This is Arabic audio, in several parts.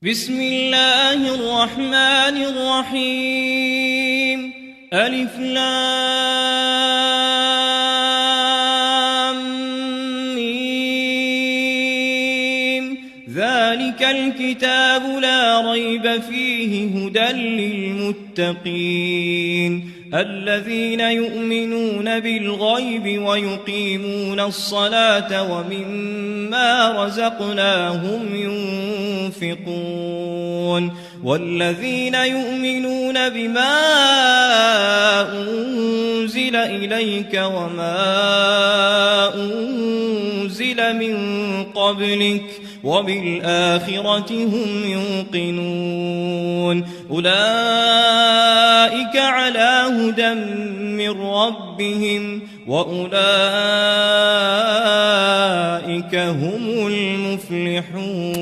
بسم الله الرحمن الرحيم ألف لام ميم ذلك الكتاب لا ريب فيه هدى للمتقين الذين يؤمنون بالغيب ويقيمون الصلاة ومما رزقناهم ينفقون والذين يؤمنون بما أنزل إليك وما أنزل من قبلك وبالآخرة هم يوقنون أولئك على هدى من ربهم وأولئك هم المفلحون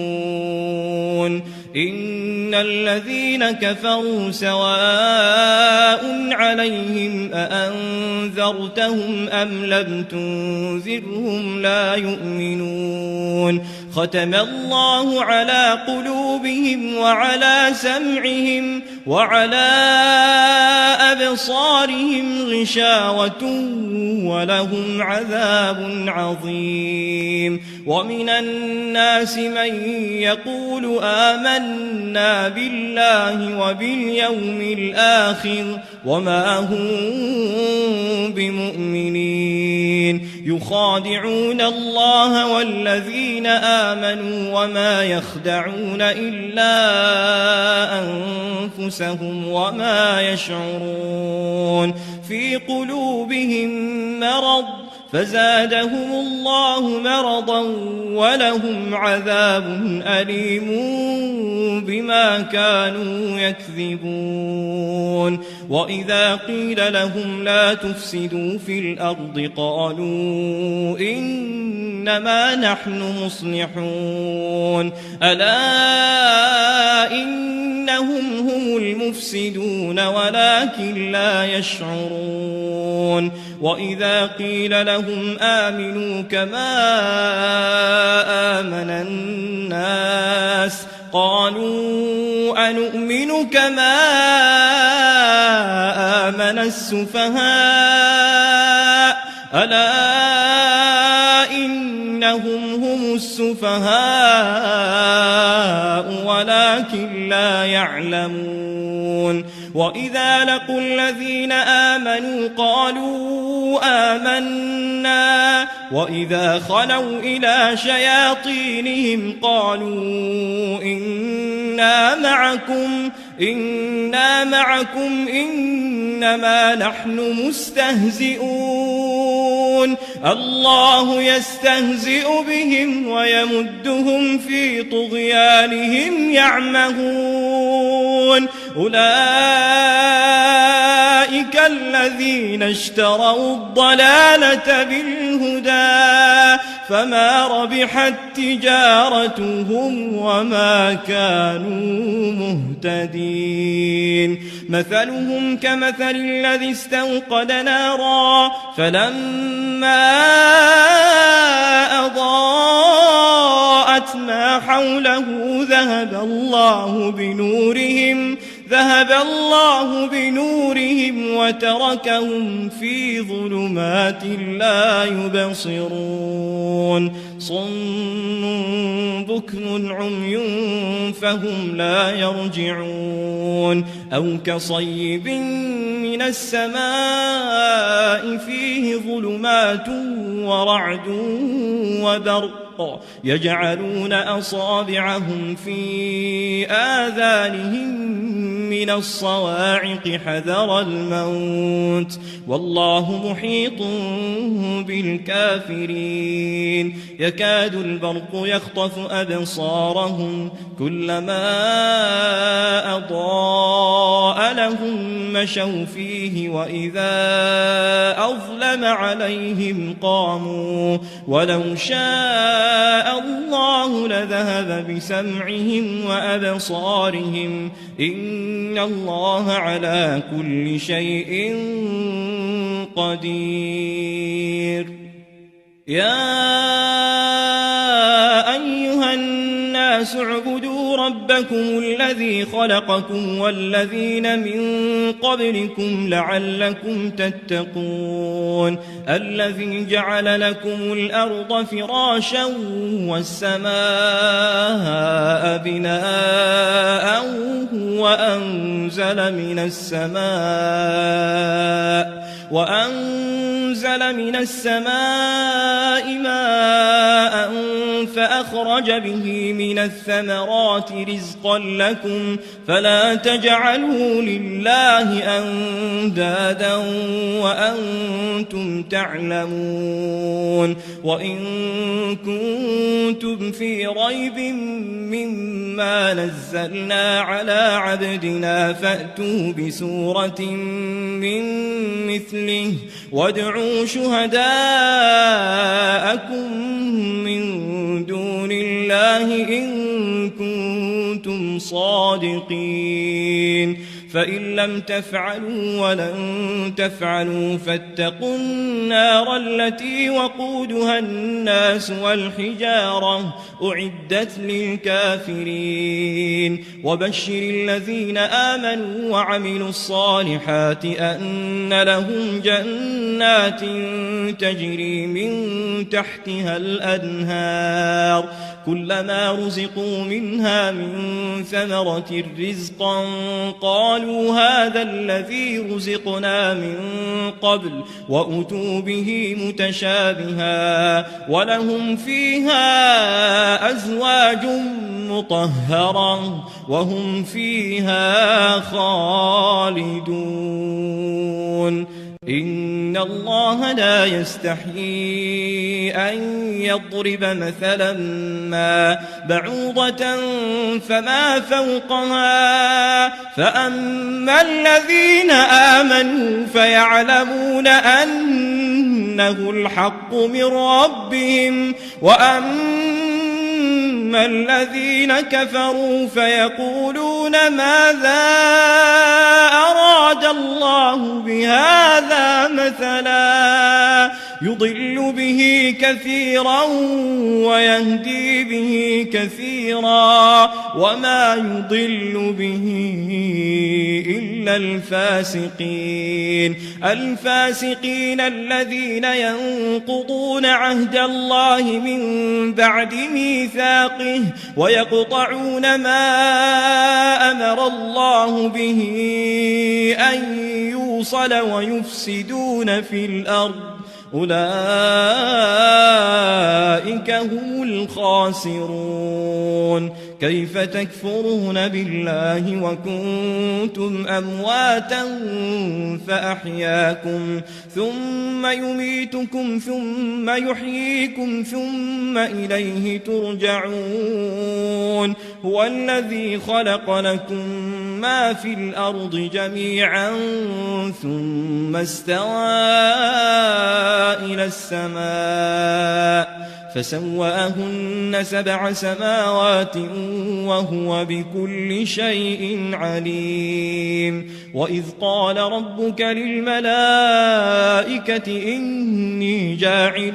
إن الذين كفروا سواء عليهم أأنذرتهم أم لم تنذرهم لا يؤمنون ختم الله على قلوبهم وعلى سمعهم وعلى أبصارهم غشاوة ولهم عذاب عظيم ومن الناس من يقول آمنا بالله وباليوم الآخر وما هم بمؤمنين يخادعون الله والذين آمنوا وما يخدعون إلا أنفسهم وما يشعرون في قلوبهم مرض فزادهم الله مرضا ولهم عذاب أليم بما كانوا يكذبون وإذا قيل لهم لا تفسدوا في الأرض قالوا إنما نحن مصلحون ألا إنهم هم المفسدون ولكن لا يشعرون وإذا قيل لهم آمنوا كما آمن الناس قالوا أنؤمن كما آمن السفهاء ألا إنهم هم السفهاء ولكن لا يعلمون وإذا لقوا الذين آمنوا قالوا آمنا وإذا خلوا إلى شياطينهم قالوا إنا معكم إنما نحن مستهزئون الله يستهزئ بهم ويمدهم في طغيانهم يعمهون أولئك الذين اشتروا الضلالة بالهدى فما ربحت تجارتهم وما كانوا مهتدين مثلهم كمثل الذي استوقد نارا فلما أضاءت ما حوله ذهب الله بنورهم وتركهم في ظلمات لا يبصرون صم بكم عمي فهم لا يرجعون أو كصيب من السماء فيه ظلمات ورعد وبرق يجعلون أصابعهم في آذانهم من الصواعق حذر الموت والله محيط بالكافرين يكاد البرق يخطف أبصارهم كلما أضاء لهم مشوا فيه وإذا أظلم عليهم قاموا ولو شاء الله لذهب بسمعهم وأبصارهم إن الله على كل شيء قدير يا أيها الناس اعبدوا واتقوا ربكم الذي خلقكم والذين من قبلكم لعلكم تتقون الذي جعل لكم الأرض فراشا والسماء بناء وأنزل من السماء ماء فأخرج به من الثمرات رزقا لكم فلا تجعلوا لله أندادا وأنتم تعلمون وإن كنتم في ريب مما نزلنا على عبدنا فأتوا بسورة من مثله وادعوا شهداءكم من دون الله إن كنتم صادقين فإن لم تفعلوا ولن تفعلوا فاتقوا النار التي وقودها الناس والحجارة أعدت للكافرين وبشر الذين آمنوا وعملوا الصالحات أن لهم جنات تجري من تحتها الأنهار كلما رزقوا منها من ثمرة رزقا قالوا هذا الذي رزقنا من قبل وأتوا به متشابها ولهم فيها أزواج مطهرة وهم فيها خالدون إن الله لا يستحيي أن يضرب مثلا ما بعوضة فما فوقها فأما الذين آمنوا فيعلمون أنه الحق من ربهم وأما الذين كفروا فيقولون ماذا أراد الله بهذا مثلا يضل به كثيرا ويهدي به كثيرا وما يضل به إلا الفاسقين الذين ينقضون عهد الله من بعد ميثاقه ويقطعون ما أمر الله به أن يوصل ويفسدون في الأرض أولئك هم الخاسرون كيف تكفرون بالله وكنتم أمواتا فأحياكم ثم يميتكم ثم يحييكم ثم إليه ترجعون هو الذي خلق لكم ما في الأرض جميعا ثم استوى إلى السماء فسواهن 7 سماوات وهو بكل شيء عليم وإذ قال ربك للملائكة إني جاعل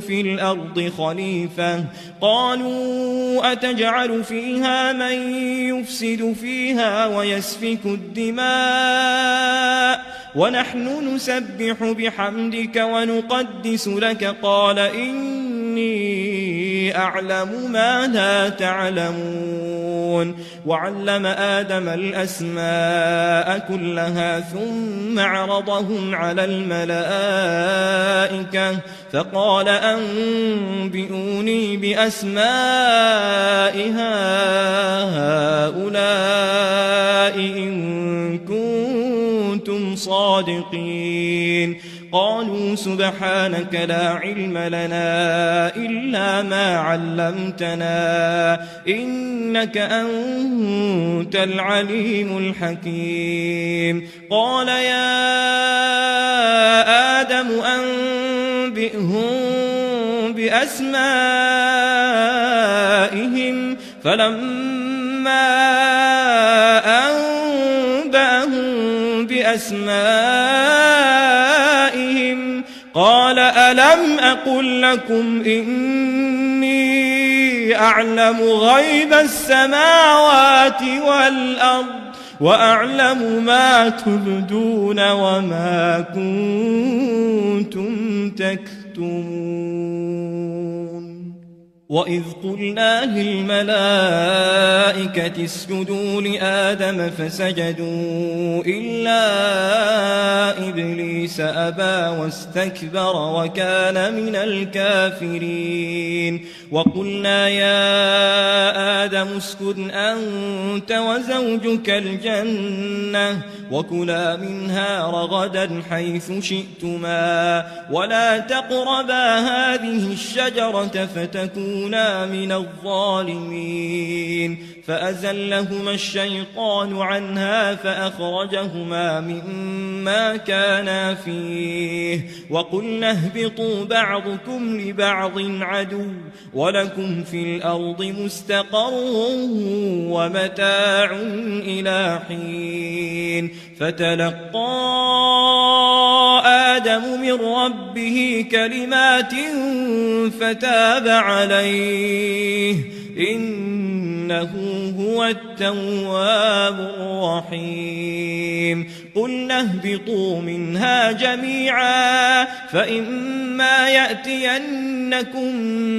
في الأرض خليفة قالوا أتجعل فيها من يفسد فيها ويسفك الدماء ونحن نسبح بحمدك ونقدس لك قال إني أعلم ما لا تعلمون وعلم آدم الأسماء كلها ثم عرضهم على الملائكة فقال أنبئوني بأسماء هؤلاء إن كنتم صادقين قالوا سبحانك لا علم لنا إلا ما علمتنا إنك أنت العليم الحكيم قال يا آدم أنبئهم بأسمائهم فلما أنبأهم بأسمائهم قال ألم أقل لكم إني أعلم غيب السماوات والأرض وأعلم ما تبدون وما كنتم تكتمون وإذ قلنا للملائكة اسجدوا لآدم فسجدوا إلا إبليس أبى واستكبر وكان من الكافرين وقلنا يا آدم اسكن أنت وزوجك الجنة وكلا منها رغدا حيث شئتما ولا تقربا هذه الشجرة فتكونا من الظالمين فأزلهما الشيطان عنها فأخرجهما مما كانا فيه وقلنا اهبطوا بعضكم لبعض عدو ولكم في الأرض مستقر ومتاع إلى حين فتلقى آدم من ربه كلمات فتاب عليه إنه هو التواب الرحيم قلنا اهبطوا منها جميعا فإما يأتينكم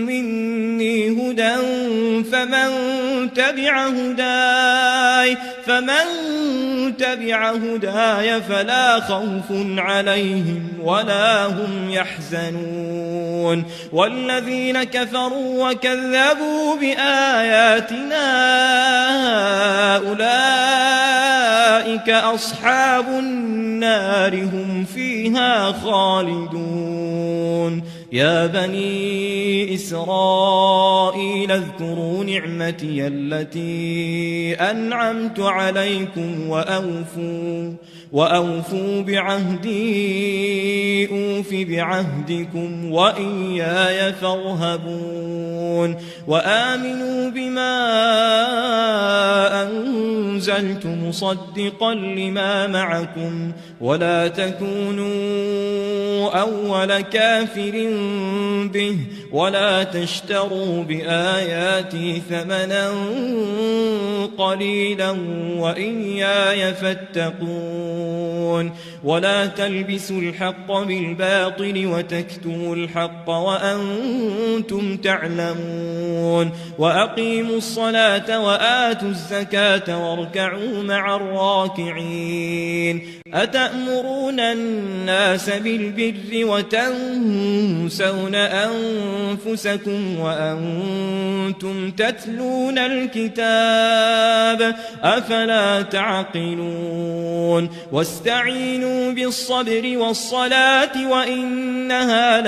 مني هدى فمن تبع هداي فلا خوف عليهم ولا هم يحزنون والذين كفروا وكذبوا بآياتنا أولئك أصحاب النار هم فيها خالدون يا بني إسرائيل اذكروا نعمتي التي أنعمت عليكم وأوفوا بعهدي أوف بعهدكم وإياي فارهبون وآمنوا بما أنزلت مصدقا لما معكم ولا تكونوا أول كافر به ولا تشتروا بآياتي ثمنا قليلا وإياي فاتقون ولا تلبسوا الحق بالباطل وتكتموا الحق وأنتم تعلمون وأقيموا الصلاة وآتوا الزكاة واركعوا مع الراكعين أتأمرون الناس بالبر وتنسون أنفسكم وأنتم تتلون الكتاب أفلا تعقلون واستعينوا بالصبر والصلاة وإنها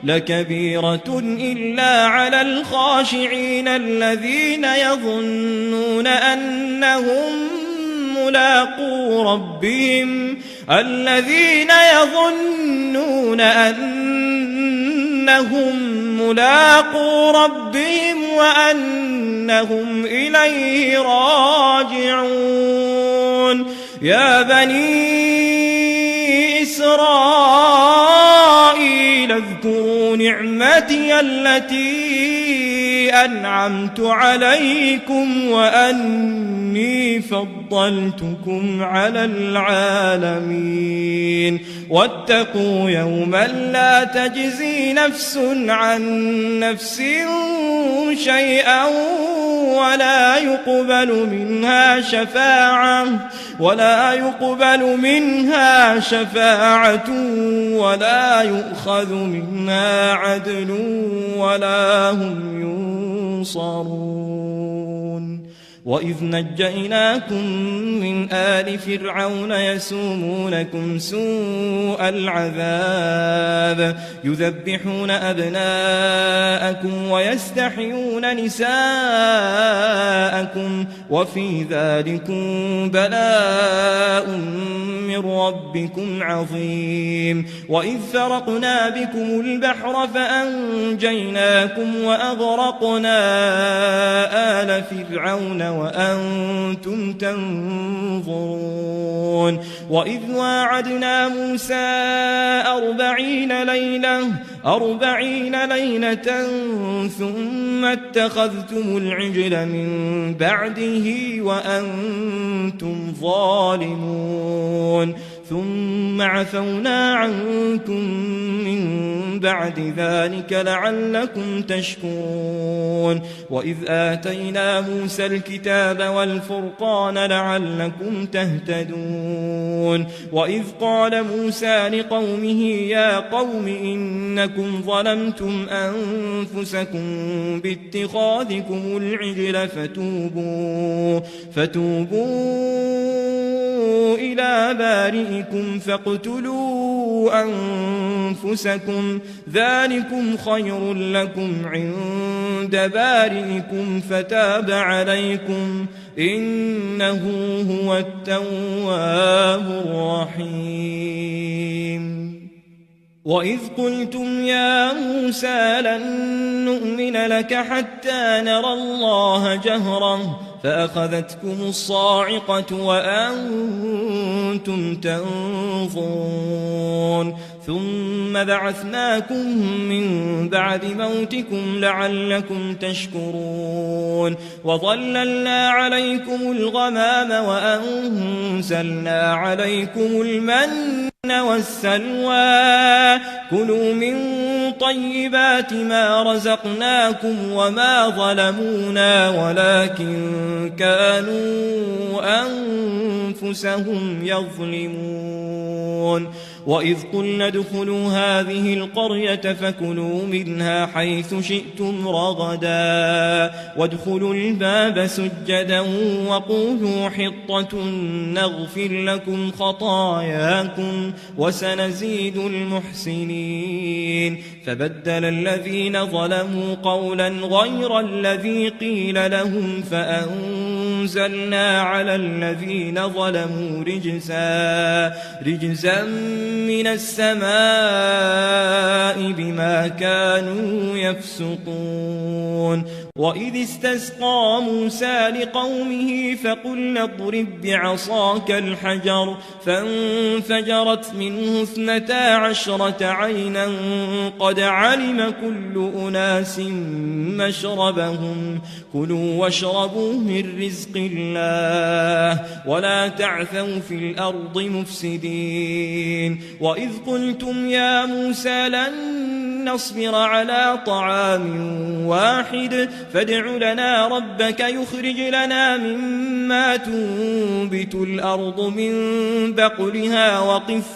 لكبيرة إلا على الخاشعين الذين يظنون أنهم ملاقو ربهم وأنهم إليه راجعون يا بني إسرائيل اذكروا نعمتي التي أنعمت عليكم وأني فضلتكم على العالمين واتقوا يوما لا تجزي نفس عن نفس شيئا ولا يقبل منها شفاعة ولا يؤخذ منها عدل ولا هم ينصرون وإذ نجيناكم من آل فرعون يسومونكم سوء العذاب يذبحون أبناءكم ويستحيون نساءكم وفي ذلكم بلاء من ربكم عظيم وإذ فرقنا بكم البحر فأنجيناكم وأغرقنا آل فرعون وأنتم تنظرون وإذ واعدنا موسى 40 ليلة 40 ليلة ثم اتخذتم العجل من بعده وأنتم ظالمون ثم عفونا عنكم من بعد ذلك لعلكم تشكرون وإذ آتينا موسى الكتاب والفرقان لعلكم تهتدون وإذ قال موسى لقومه يا قوم إنكم ظلمتم أنفسكم باتخاذكم العجل فتوبوا إلى بارئكم فاقتلوا أنفسكم ذلكم خير لكم عند بارئكم فتاب عليكم إنه هو التواب الرحيم وإذ قلتم يا موسى لن نؤمن لك حتى نرى الله جهرا فأخذتكم الصاعقة وأنتم تنظرون ثم بعثناكم من بعد موتكم لعلكم تشكرون وظللنا عليكم الغمام وأنزلنا عليكم المن والسلوى كلوا من طيبات ما رزقناكم وما ظلمونا ولكن كانوا أنفسهم يظلمون وإذ قلنا ادخلوا هذه القرية فكلوا منها حيث شئتم رغدا وادخلوا الباب سجدا وقولوا حطة نغفر لكم خطاياكم وسنزيد المحسنين فبدل الذين ظلموا قولا غير الذي قيل لهم فأنزلنا على الذين ظلموا رجزا من السماء بما كانوا يفسقون وإذ استسقى موسى لقومه فقلنا اضرب بعصاك الحجر فانفجرت منه 12 عينا قد علم كل أناس مشربهم كلوا واشربوا من رزق الله ولا تعثوا في الأرض مفسدين وإذ قلتم يا موسى لن نصبر على طعام واحد فادع لنا ربك يخرج لنا مما تنبت الأرض من بقلها وقثائها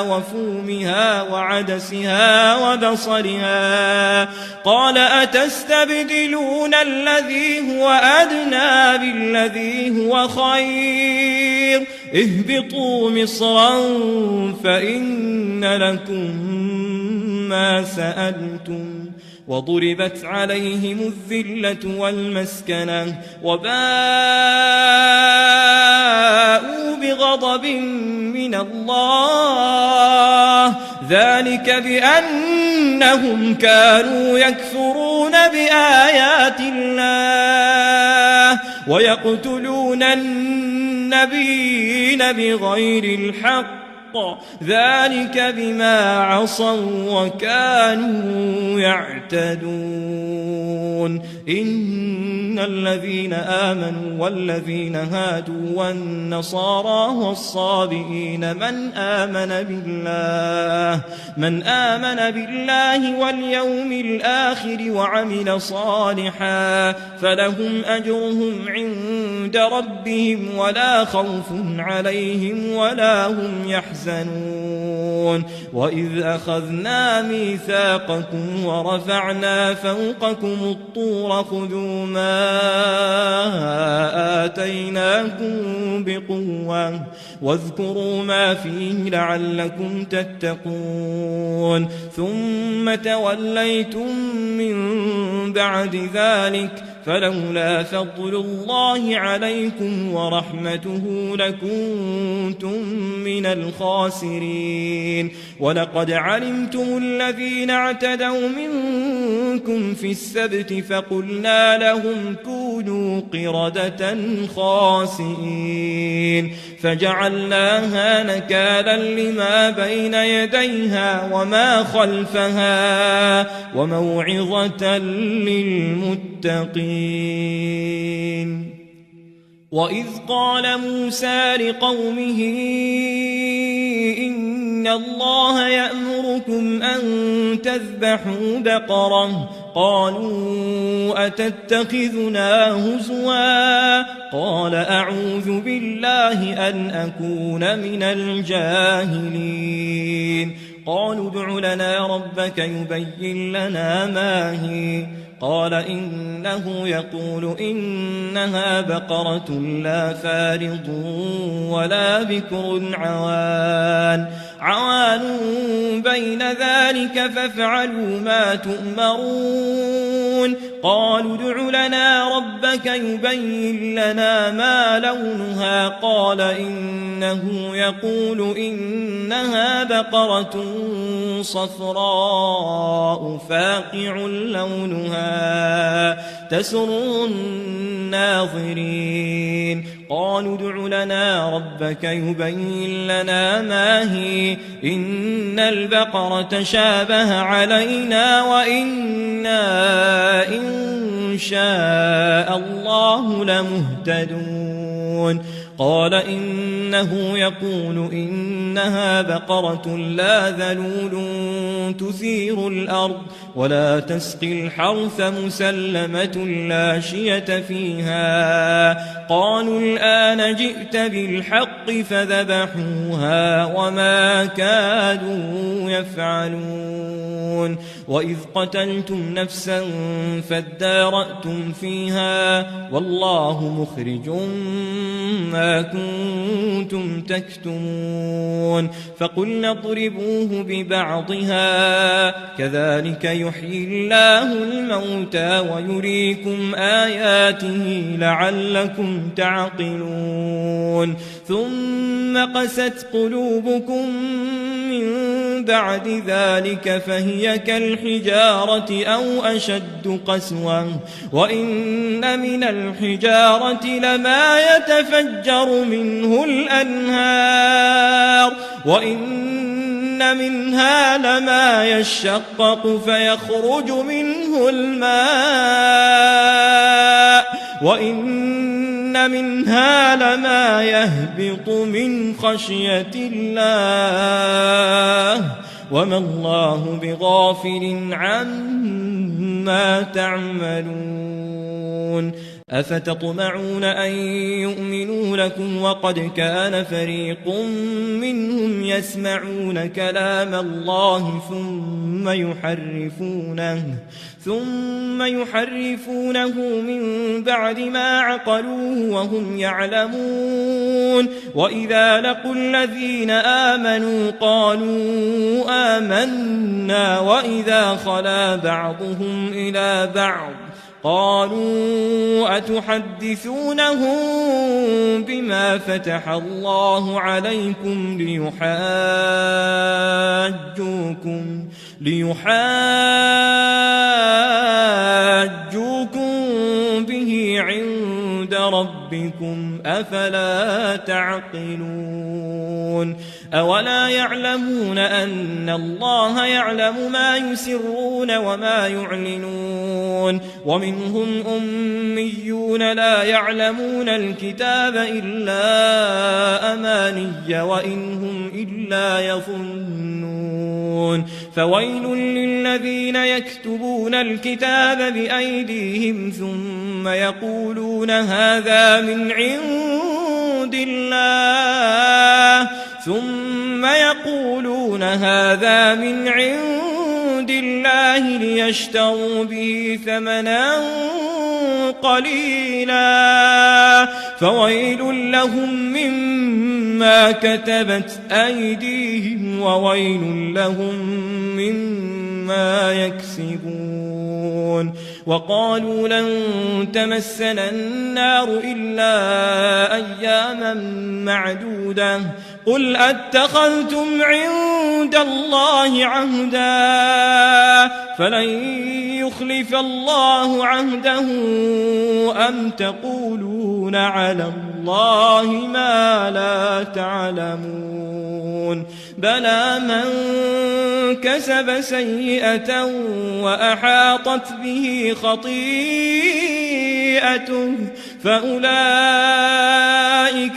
وفومها وعدسها وبصلها قال أتستبدلون الذي هو أدنى بالذي هو خير اهبطوا مصرا فإن لكم ما سألتم وضربت عليهم الذلة والمسكنة وباءوا بغضب من الله ذلك بأنهم كانوا يكفرون بآيات الله ويقتلون النبيين بغير الحق ذلك بما عصوا وكانوا يعتدون إن الذين آمنوا والذين هادوا والنصارى والصابئين من آمن بالله واليوم الآخر وعمل صالحا فلهم أجرهم عند ربهم ولا خوف عليهم ولا هم يحزنون وإذ أخذنا ميثاقكم ورفعنا فوقكم الطور خذوا ما آتيناكم بقوة واذكروا ما فيه لعلكم تتقون ثم توليتم من بعد ذلك فلولا فضل الله عليكم ورحمته لكنتم من الخاسرين ولقد علمتم الذين اعتدوا منكم في السبت فقلنا لهم كونوا قردة خاسئين فجعلناها نكالا لما بين يديها وما خلفها وموعظة للمتقين. وإذ قال موسى لقومه إن الله يأمركم أن تذبحوا بقرة قالوا أتتخذنا هزوا قال أعوذ بالله أن أكون من الجاهلين قالوا ادع لنا ربك يبين لنا ما هي قال إنه يقول إنها بقرة لا فارض ولا بكر عوان بين ذلك فافعلوا ما تؤمرون قالوا ادع لنا ربك يبين لنا ما لونها قال إنه يقول إنها بقرة صفراء فاقع لونها تسر الناظرين قالوا ادع لنا ربك يبين لنا ما هي إن البقرة شابه علينا وإنا إن شاء الله لمهتدون قال إنه يقول إنها بقرة لا ذلول تثير الأرض ولا تسقي الحرث مسلمة لا شية فيها قالوا الآن جئت بالحق فذبحوها وما كادوا يفعلون وإذ قتلتم نفسا فادارأتم فيها والله مخرج ما كنتم تكتمون فقلنا اضربوه ببعضها كذلك يحيي الله الموتى ويريكم آياته لعلكم تعقلون ثم قست قلوبكم من بعد ذلك فهي كالحجارة أو أشد قسوة وإن من الحجارة لما يتفجر منه الأنهار وإن منها لما يشقق فيخرج منه الماء وإن منها لما يهبط من خشية الله وما الله بغافل عما تعملون أفتطمعون أن يؤمنوا لكم وقد كان فريق منهم يسمعون كلام الله ثم يحرفونه من بعد ما عقلوه وهم يعلمون وإذا لقوا الذين آمنوا قالوا آمنا وإذا خلا بعضهم إلى بعض قالوا أتحدثونهم بما فتح الله عليكم ليحاجوكم به عند ربكم أفلا تعقلون أولا يعلمون أن الله يعلم ما يسرون وما يعلنون ومنهم أميون لا يعلمون الكتاب إلا أماني وإن هم إلا يظنون فويل للذين يكتبون الكتاب بأيديهم ثم يقولون هذا من عند الله ليشتروا به ثمنا قليلا فويل لهم مما كتبت أيديهم وويل لهم مما يكسبون وقالوا لن تمسنا النار إلا أياما معدودة قل أتخذتم عند الله عهدا فلن يخلف الله عهده أم تقولون على الله ما لا تعلمون بلى من كسب سيئة وأحاطت به خطيئته فأولئك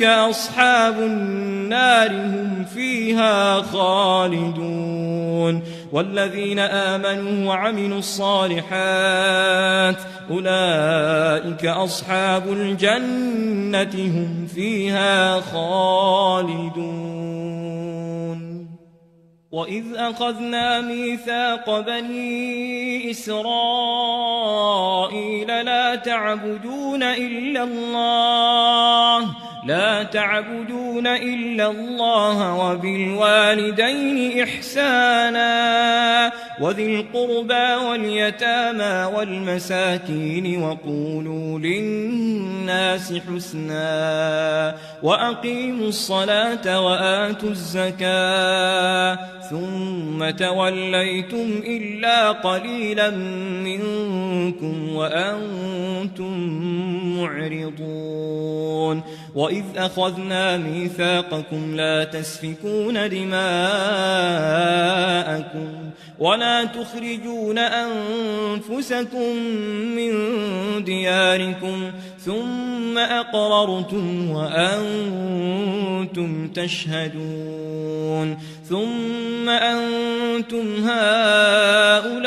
أصحاب النار هم فيها خالدون والذين آمنوا وعملوا الصالحات أولئك أصحاب الجنة هم فيها خالدون وإذ أخذنا ميثاق بني إسرائيل لا تعبدون إلا الله وبالوالدين إحسانا وذي القربى واليتامى والمساكين وقولوا للناس حسنا وأقيموا الصلاة وآتوا الزكاة ثم توليتم إلا قليلا منكم وأنتم معرضون وإذ أخذنا ميثاقكم لا تسفكون دماءكم ولا تخرجون أنفسكم من دياركم ثم أقررتم وأنتم تشهدون ثم أنتم هؤلاء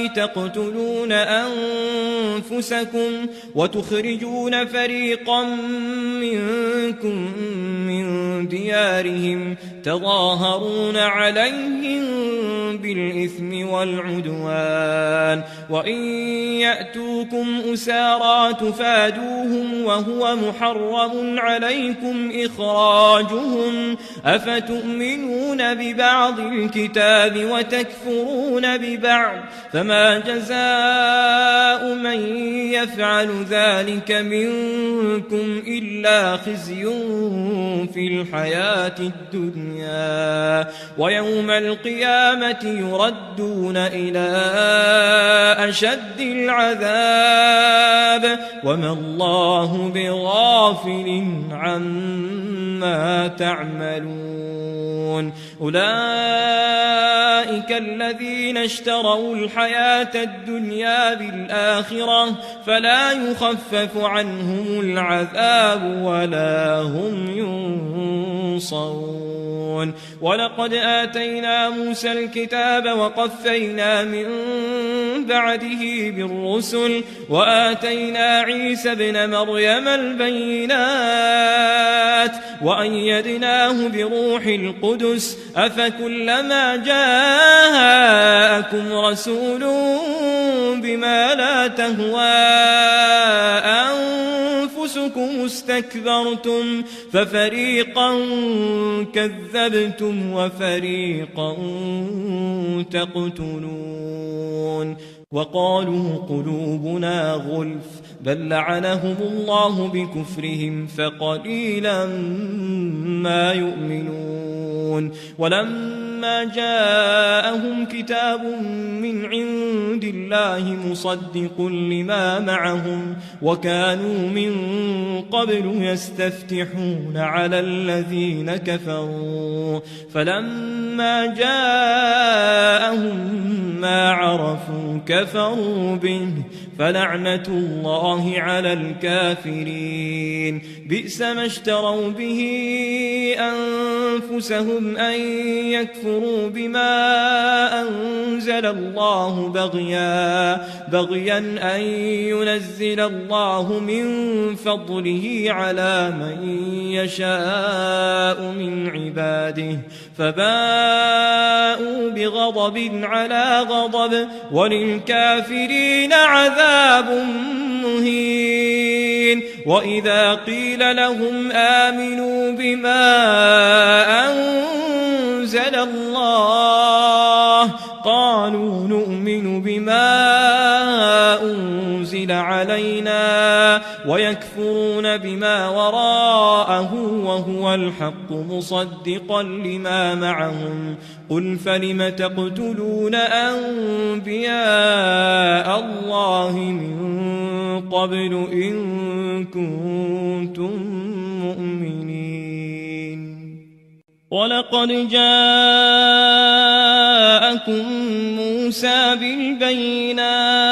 تقتلون أنفسكم وتخرجون فريقا منكم من ديارهم تظاهرون عليهم بالإثم والعدوان وإن يأتوكم أسارى تفادوهم وهو محرم عليكم إخراجهم أفتؤمنون ببعض الكتاب وتكفرون ببعض فما جزاء من يفعل ذلك منكم إلا خزي في الحياة الدنيا ويوم القيامة يردون إلى أشد العذاب وما الله بغافل عما تعملون أولئك الذين اشتروا الحياة الدنيا بالآخرة فلا يخفف عنهم العذاب ولا هم ينصرون ولقد آتينا موسى الكتاب وقفينا من بعده بالرسل وآتينا عيسى ابن مريم البينات وأيدناه بروح القدس أفكلما جاءكم رسول بما لا تهوى أنفسكم استكبرتم ففريقا كذبتم وفريقا تقتلون وقالوا قلوبنا غلف بل لعنهم الله بكفرهم فقليلا ما يؤمنون ولما جاءهم كتاب من عند الله مصدق لما معهم وكانوا من قبل يستفتحون على الذين كفروا فلما جاءهم ما عرفوا كفروا به فلعنة الله على الكافرين بئس ما اشتروا به أنفسهم أن يكفروا بما أنزل الله بغيا أن ينزل الله من فضله على من يشاء من عباده فباءوا بغضب على غضب وللكافرين عذاب مهين وإذا قيل لهم آمنوا بما أنزل الله قالوا نؤمن بما أنزل علينا ويكفرون بما وراءه وهو الحق مصدقا لما معهم قل فلم تقتلون أنبياء الله من قبل إن كنتم مؤمنين ولقد جاءكم موسى بالبينات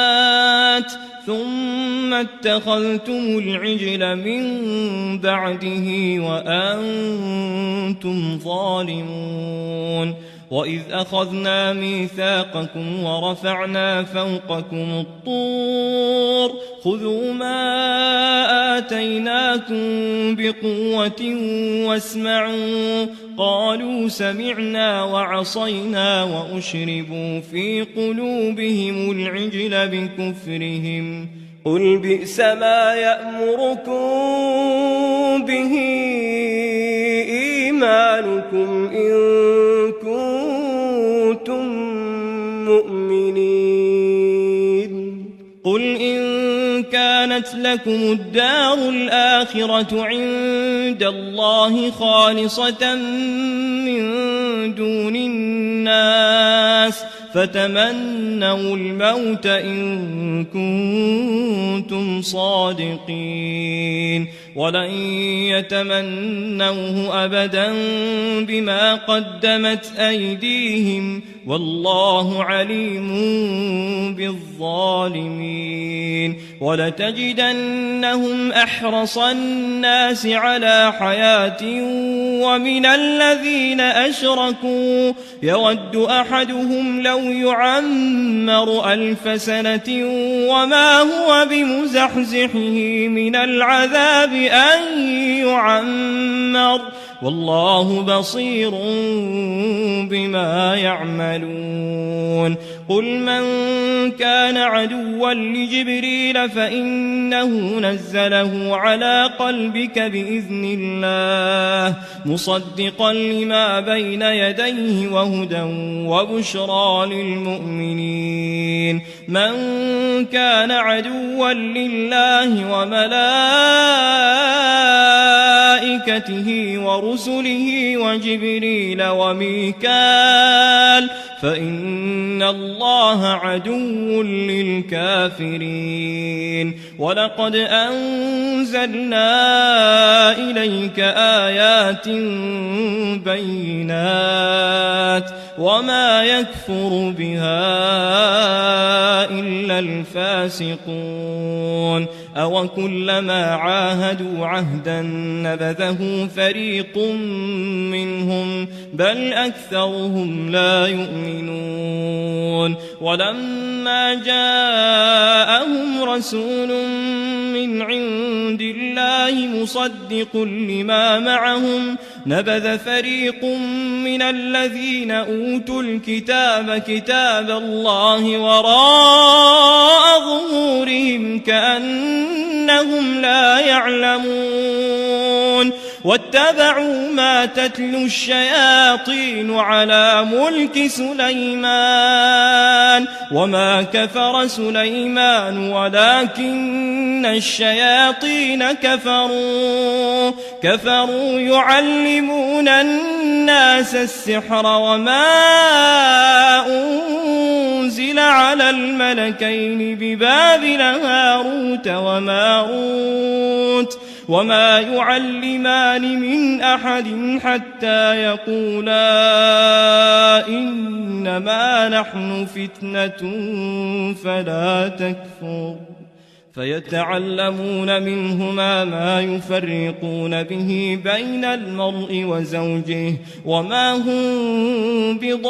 ثم اتخذتم العجل من بعده وأنتم ظالمون وإذ أخذنا ميثاقكم ورفعنا فوقكم الطور خذوا ما آتيناكم بقوة واسمعوا قالوا سمعنا وعصينا وأشربوا في قلوبهم العجل بكفرهم قل بئس ما يأمركم به إيمانكم إن كنتم مؤمنين قل إن كانت لكم الدار الآخرة عند الله خالصة من دون الناس فتمنوا الموت إن كنتم صادقين ولن يتمنوه أبدا بما قدمت أيديهم والله عليم بالظالمين ولتجدنهم أحرص الناس على حياة ومن الذين أشركوا يود أحدهم لو يعمر 1000 سنة وما هو بمزحزحه من العذاب أن يعمر والله بصير بما يعملون قل من كان عدوا لجبريل فإنه نزله على قلبك بإذن الله مصدقا لما بين يديه وهدى وبشرى للمؤمنين من كان عدوا لله وملائكته ورسله وجبريل وميكال فإن الله عدو للكافرين ولقد أنزلنا إليك آيات بينات وما يكفر بها إلا الفاسقون أو كلما عاهدوا عهدا نبذه فريق منهم بل أكثرهم لا يؤمنون ولما جاءهم رسول من عند الله مصدق لما معهم نبذ فريق من الذين أوتوا الكتاب كتاب الله وراء ظهورهم كأنهم لا يعلمون واتبعوا ما تتلو الشياطين على ملك سليمان وما كفر سليمان ولكن الشياطين كفروا يعلمون الناس السحر وما أنزل على الملكين ببابل هاروت وماروت وما يعلمان من أحد حتى يقولا إنما نحن فتنة فلا تكفر فيتعلمون منهما ما يفرقون به بين المرء وزوجه وما هم بضارين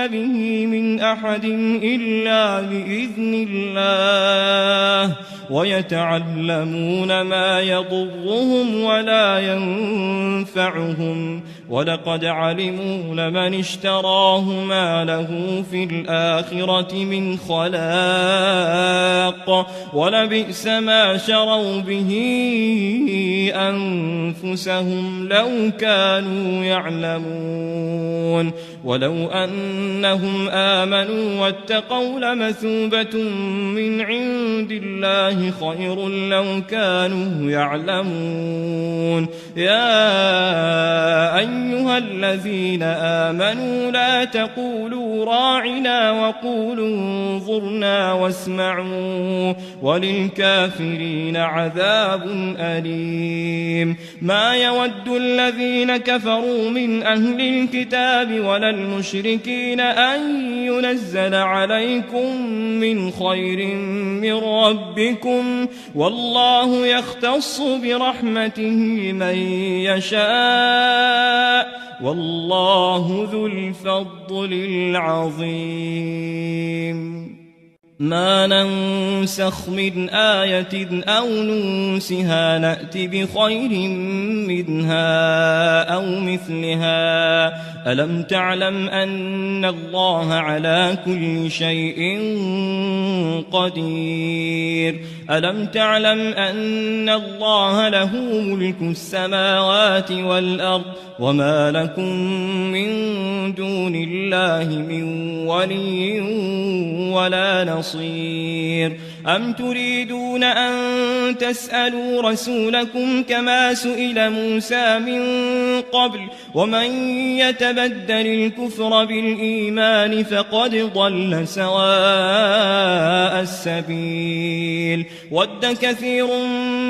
به من أحد إلا بإذن الله ويتعلمون ما يضرهم ولا ينفعهم ولقد علموا لمن اشتراه ما له في الآخرة من خلاق ولبئس ما شروا به أنفسهم لو كانوا يعلمون ولو أنهم آمنوا واتقوا لمثوبة من عند الله خير لو كانوا يعلمون. يا أيها الذين آمنوا لا تقولوا راعنا وقولوا انظرنا واسمعوا وللكافرين عذاب أليم. ما يود الذين كفروا من أهل الكتاب ولا المشركين أن ينزل عليكم من خير من ربكم والله يختص برحمته من يشاء والله ذو الفضل العظيم. ما ننسخ من آية أو ننسها نأت بخير منها أو مثلها. ألم تعلم أن الله على كل شيء قدير. ألم تعلم أن الله له ملك السماوات والأرض وما لكم من دون الله من ولي ولا نصير. أم تريدون أن تسألوا رسولكم كما سئل موسى من قبل ومن يتبدل الكفر بالإيمان فقد ضل سواء السبيل. ود كثير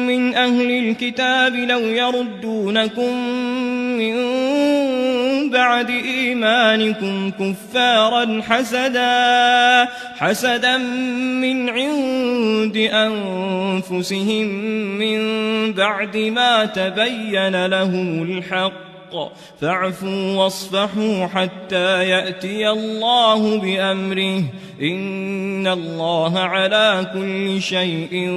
من أهل الكتاب لو يردونكم من بعد إيمانكم كفارا حسدا من عند أنفسهم من بعد ما تبين لهم الحق فاعفوا واصفحوا حتى يأتي الله بأمره إن الله على كل شيء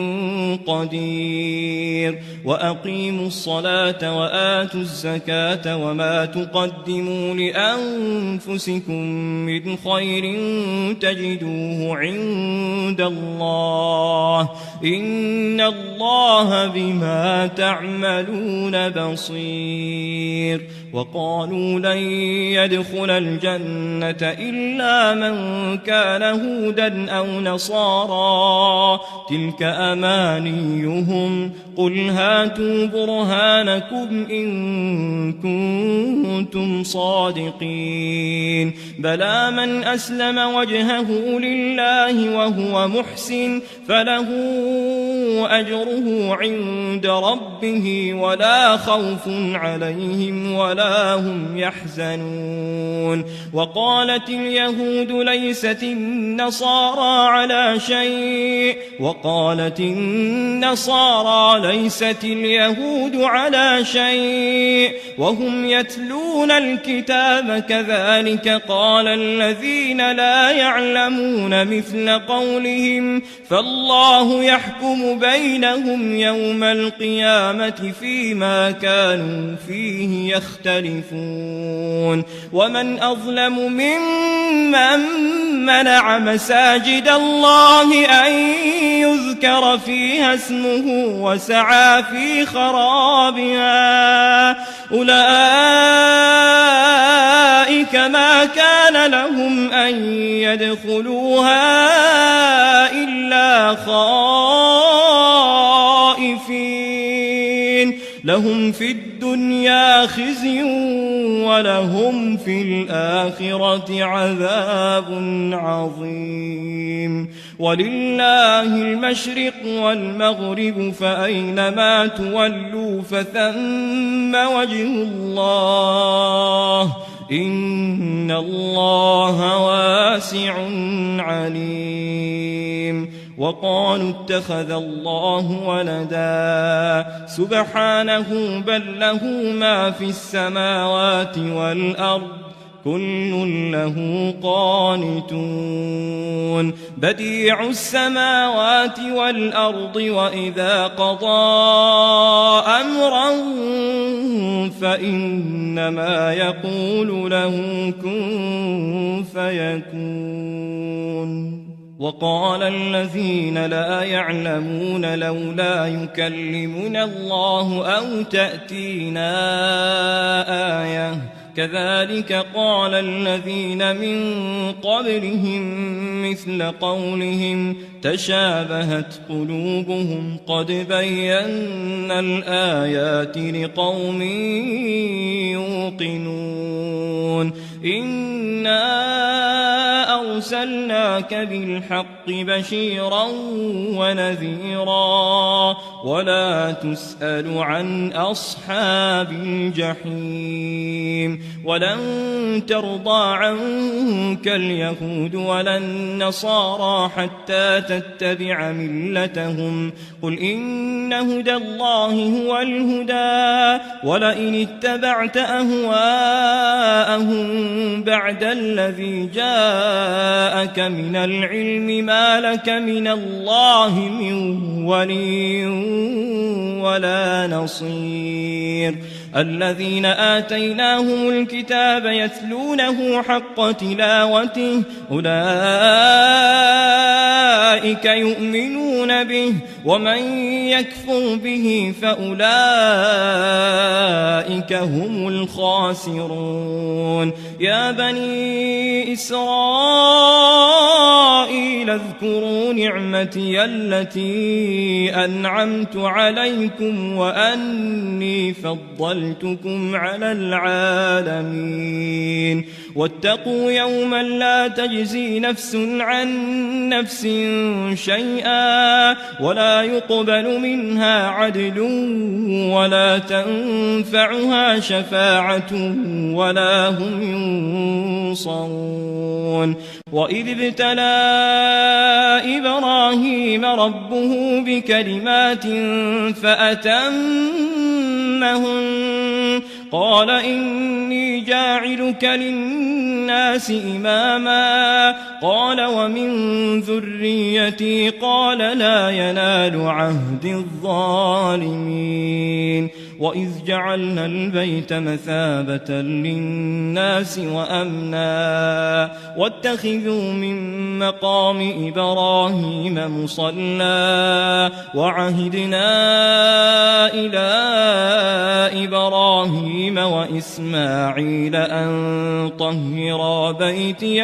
قدير. وأقيموا الصلاة وآتوا الزكاة وما تقدموا لأنفسكم من خير تجدوه عند الله إن الله بما تعملون بصير. وقالوا لن يدخل الجنة إلا من كان هودا أو نصارى تلك أمانيهم قل هاتوا برهانكم إن كنتم صادقين. بلى من أسلم وجهه لله وهو محسن فله أجره عند ربه ولا خوف عليهم ولا هم يحزنون. وقالت اليهود ليست النصارى على شيء وقالت النصارى ليست اليهود على شيء وهم يتلون الكتاب كذلك قال الذين لا يعلمون مثل قولهم فالله يحكم بينهم يوم القيامة فيما كانوا فيه يختلفون. ومن أظلم ممن منع مساجد الله أن يذكر فيها اسمه وسعى في خرابها أولئك ما كان لهم أن يدخلوها إلا خائفين لهم في الدنيا خزي ولهم في الآخرة عذاب عظيم. ولله المشرق والمغرب فأينما تولوا فثم وجه الله إن الله واسع عليم. وقالوا اتخذ الله ولدا سبحانه بل له ما في السماوات والأرض كل له قانتون. بديع السماوات والأرض وإذا قضى أمرا فإنما يقول له كن فيكون. وقال الذين لا يعلمون لولا يكلمنا الله أو تأتينا آية كذلك قال الذين من قبلهم مثل قولهم تشابهت قلوبهم قد بينا الآيات لقوم يوقنون إنا أرسلناك بالحق بشيرا ونذيرا ولا تسأل عن أصحاب الجحيم ولن ترضى عنك اليهود ولا النصارى حتى تتبع ملتهم قل إن هدى الله هو الهدى ولئن اتبعت أهواءهم بعد الذي جاءك من العلم ما لك من الله من ولي ولا نصير الذين آتيناهم الكتاب يتلونه حق تلاوته أولئك يؤمنون به ومن يكفر به فأولئك هم الخاسرون يا بني إسرائيل اذكروا نعمتي التي أنعمت عليكم وأني فضلتكم على العالمين واتقوا يوما لا تجزي نفس عن نفس شيئا ولا يقبل منها عدل ولا تنفعها شفاعة ولا هم ينصرون وإذ ابتلى إبراهيم ربه بكلمات فأتمهن قال إني جاعلك للناس إماما قال ومن ذريتي قال لا ينال عهد الظالمين وإذ جعلنا البيت مثابة للناس وأمنا واتخذوا من مقام إبراهيم مصلى وعهدنا إلى إبراهيم وإسماعيل أن طهرا بيتي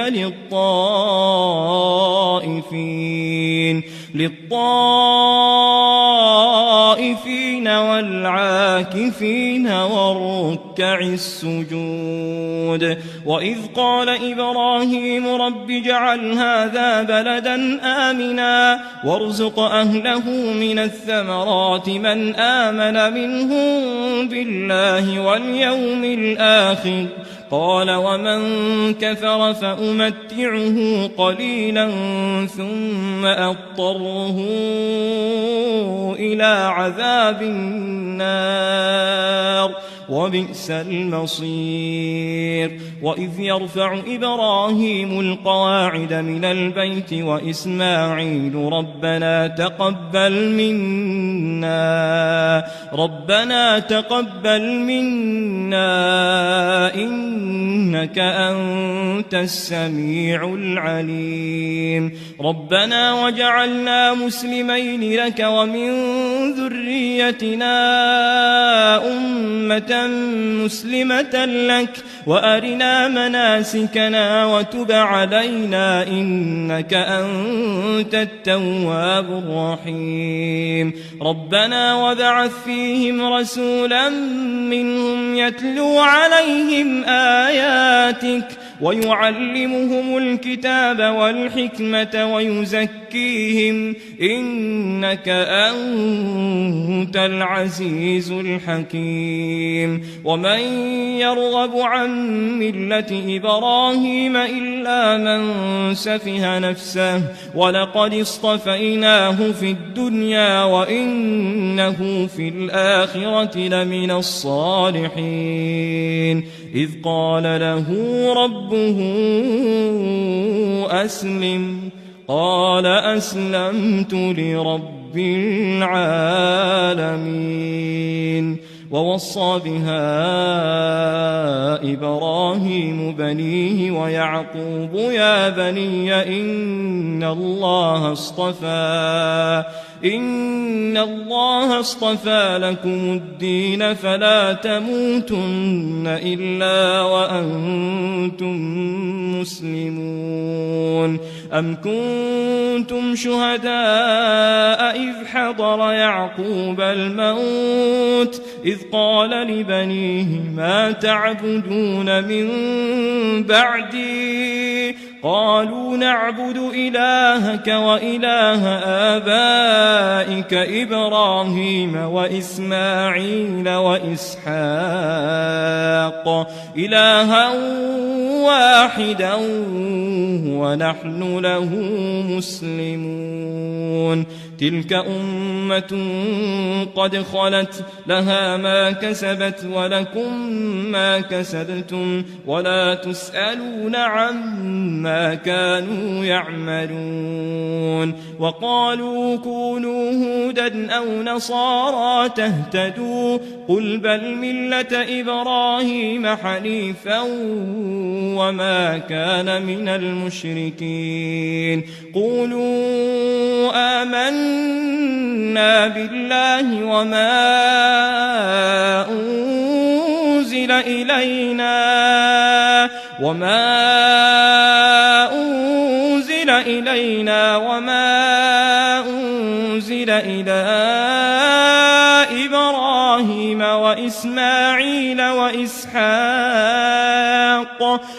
للطائفين والعاكفين والركع السجود وإذ قال إبراهيم رب اجعل هذا بلدا آمنا وارزق أهله من الثمرات من آمن منهم بالله واليوم الآخر قال ومن كفر فأمتعه قليلا ثم أضطره إلى عذاب النار وبئس المصير وإذ يرفع إبراهيم القواعد من البيت وإسماعيل ربنا تقبل منا إنك أنت السميع العليم ربنا وجعلنا مسلمين لك ومن ذريتنا أمة مسلمة لك وأرنا مناسكنا وتب علينا إنك أنت التواب الرحيم ربنا وابعث فيهم رسولا منهم يتلو عليهم آياتك ويعلمهم الكتاب والحكمة ويزكيهم إنك أنت العزيز الحكيم ومن يرغب عن ملة إبراهيم إلا من سفه نفسه ولقد اصطفيناه في الدنيا وإنه في الآخرة لمن الصالحين إذ قال له ربه أسلم قال أسلمت لرب العالمين ووصى بها إبراهيم بنيه ويعقوب يا بني إن الله اصطفى لكم الدين فلا تموتن إلا وأنتم مسلمون أم كنتم شهداء إذ حضر يعقوب الموت إذ قال لبنيه ما تعبدون من بعدي قالوا نعبد إلهك وإله آبائك إبراهيم وإسماعيل وإسحاق إلها واحدا ونحن له مسلمون تلك أمة قد خلت لها ما كسبت ولكم ما كسبتم ولا تسألون عما كانوا يعملون وقالوا كونوا هودا أو نصارى تهتدوا قل بل ملة إبراهيم حنيفا وما كان من المشركين قولوا آمنا بالله وما أنزل إلينا وما أنزل إلى إبراهيم وإسماعيل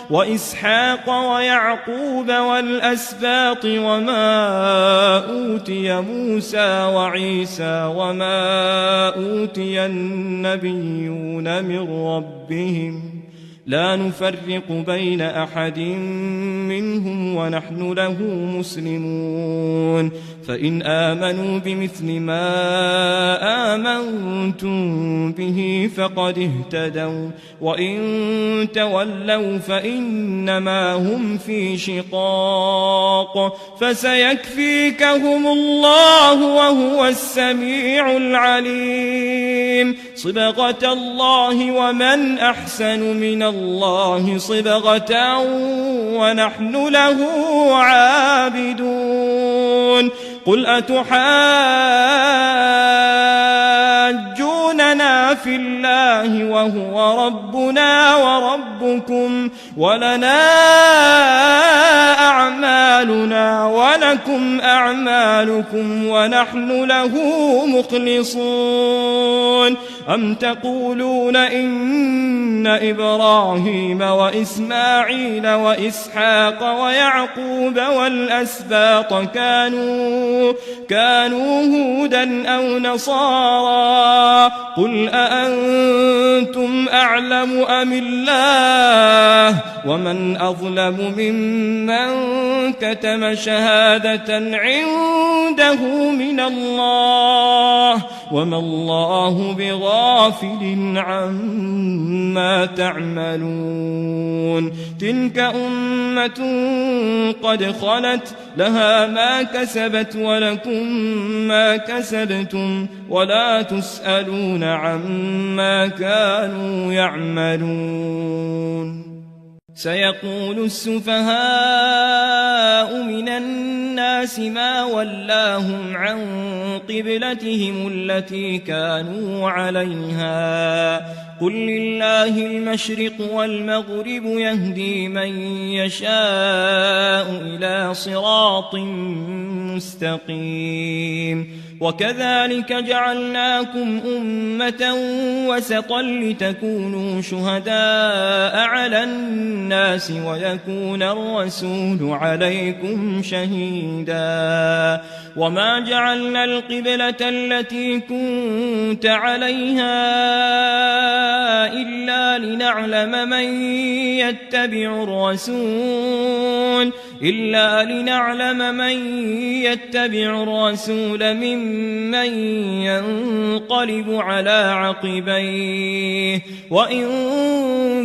وإسحاق ويعقوب والأسباط وما أوتي موسى وعيسى وما أوتي النبيون من ربهم لا نفرق بين أحد منهم ونحن له مسلمون فإن آمنوا بمثل ما آمنتم به فقد اهتدوا وإن تولوا فإنما هم في شقاق فسيكفيكهم الله وهو السميع العليم صبغة الله ومن أحسن من الله صبغة ونحن له عابدون قل أتحاجوننا في الله وهو ربنا وربكم ولنا أعمالنا ولكم أعمالكم ونحن له مخلصون أم تقولون إن إبراهيم وإسماعيل وإسحاق ويعقوب والأسباط كانوا هودا أو نصارى قل أأنتم أعلم أم الله ومن أظلم ممن كتم شهادة عنده من الله وما الله بغافل عما تعملون تلك أمة قد خلت لها ما كسبت ولكم ما كسبتم ولا تسألون عما كانوا يعملون سيقول السفهاء من الناس ما ولاهم عن قبلتهم التي كانوا عليها قل لله المشرق والمغرب يهدي من يشاء إلى صراط مستقيم وكذلك جعلناكم أمة وسطا لتكونوا شهداء على الناس ويكون الرسول عليكم شهيدا وما جعلنا القبلة التي كنت عليها إلا لنعلم من يتبع الرسول ممن ينقلب على عقبيه وإن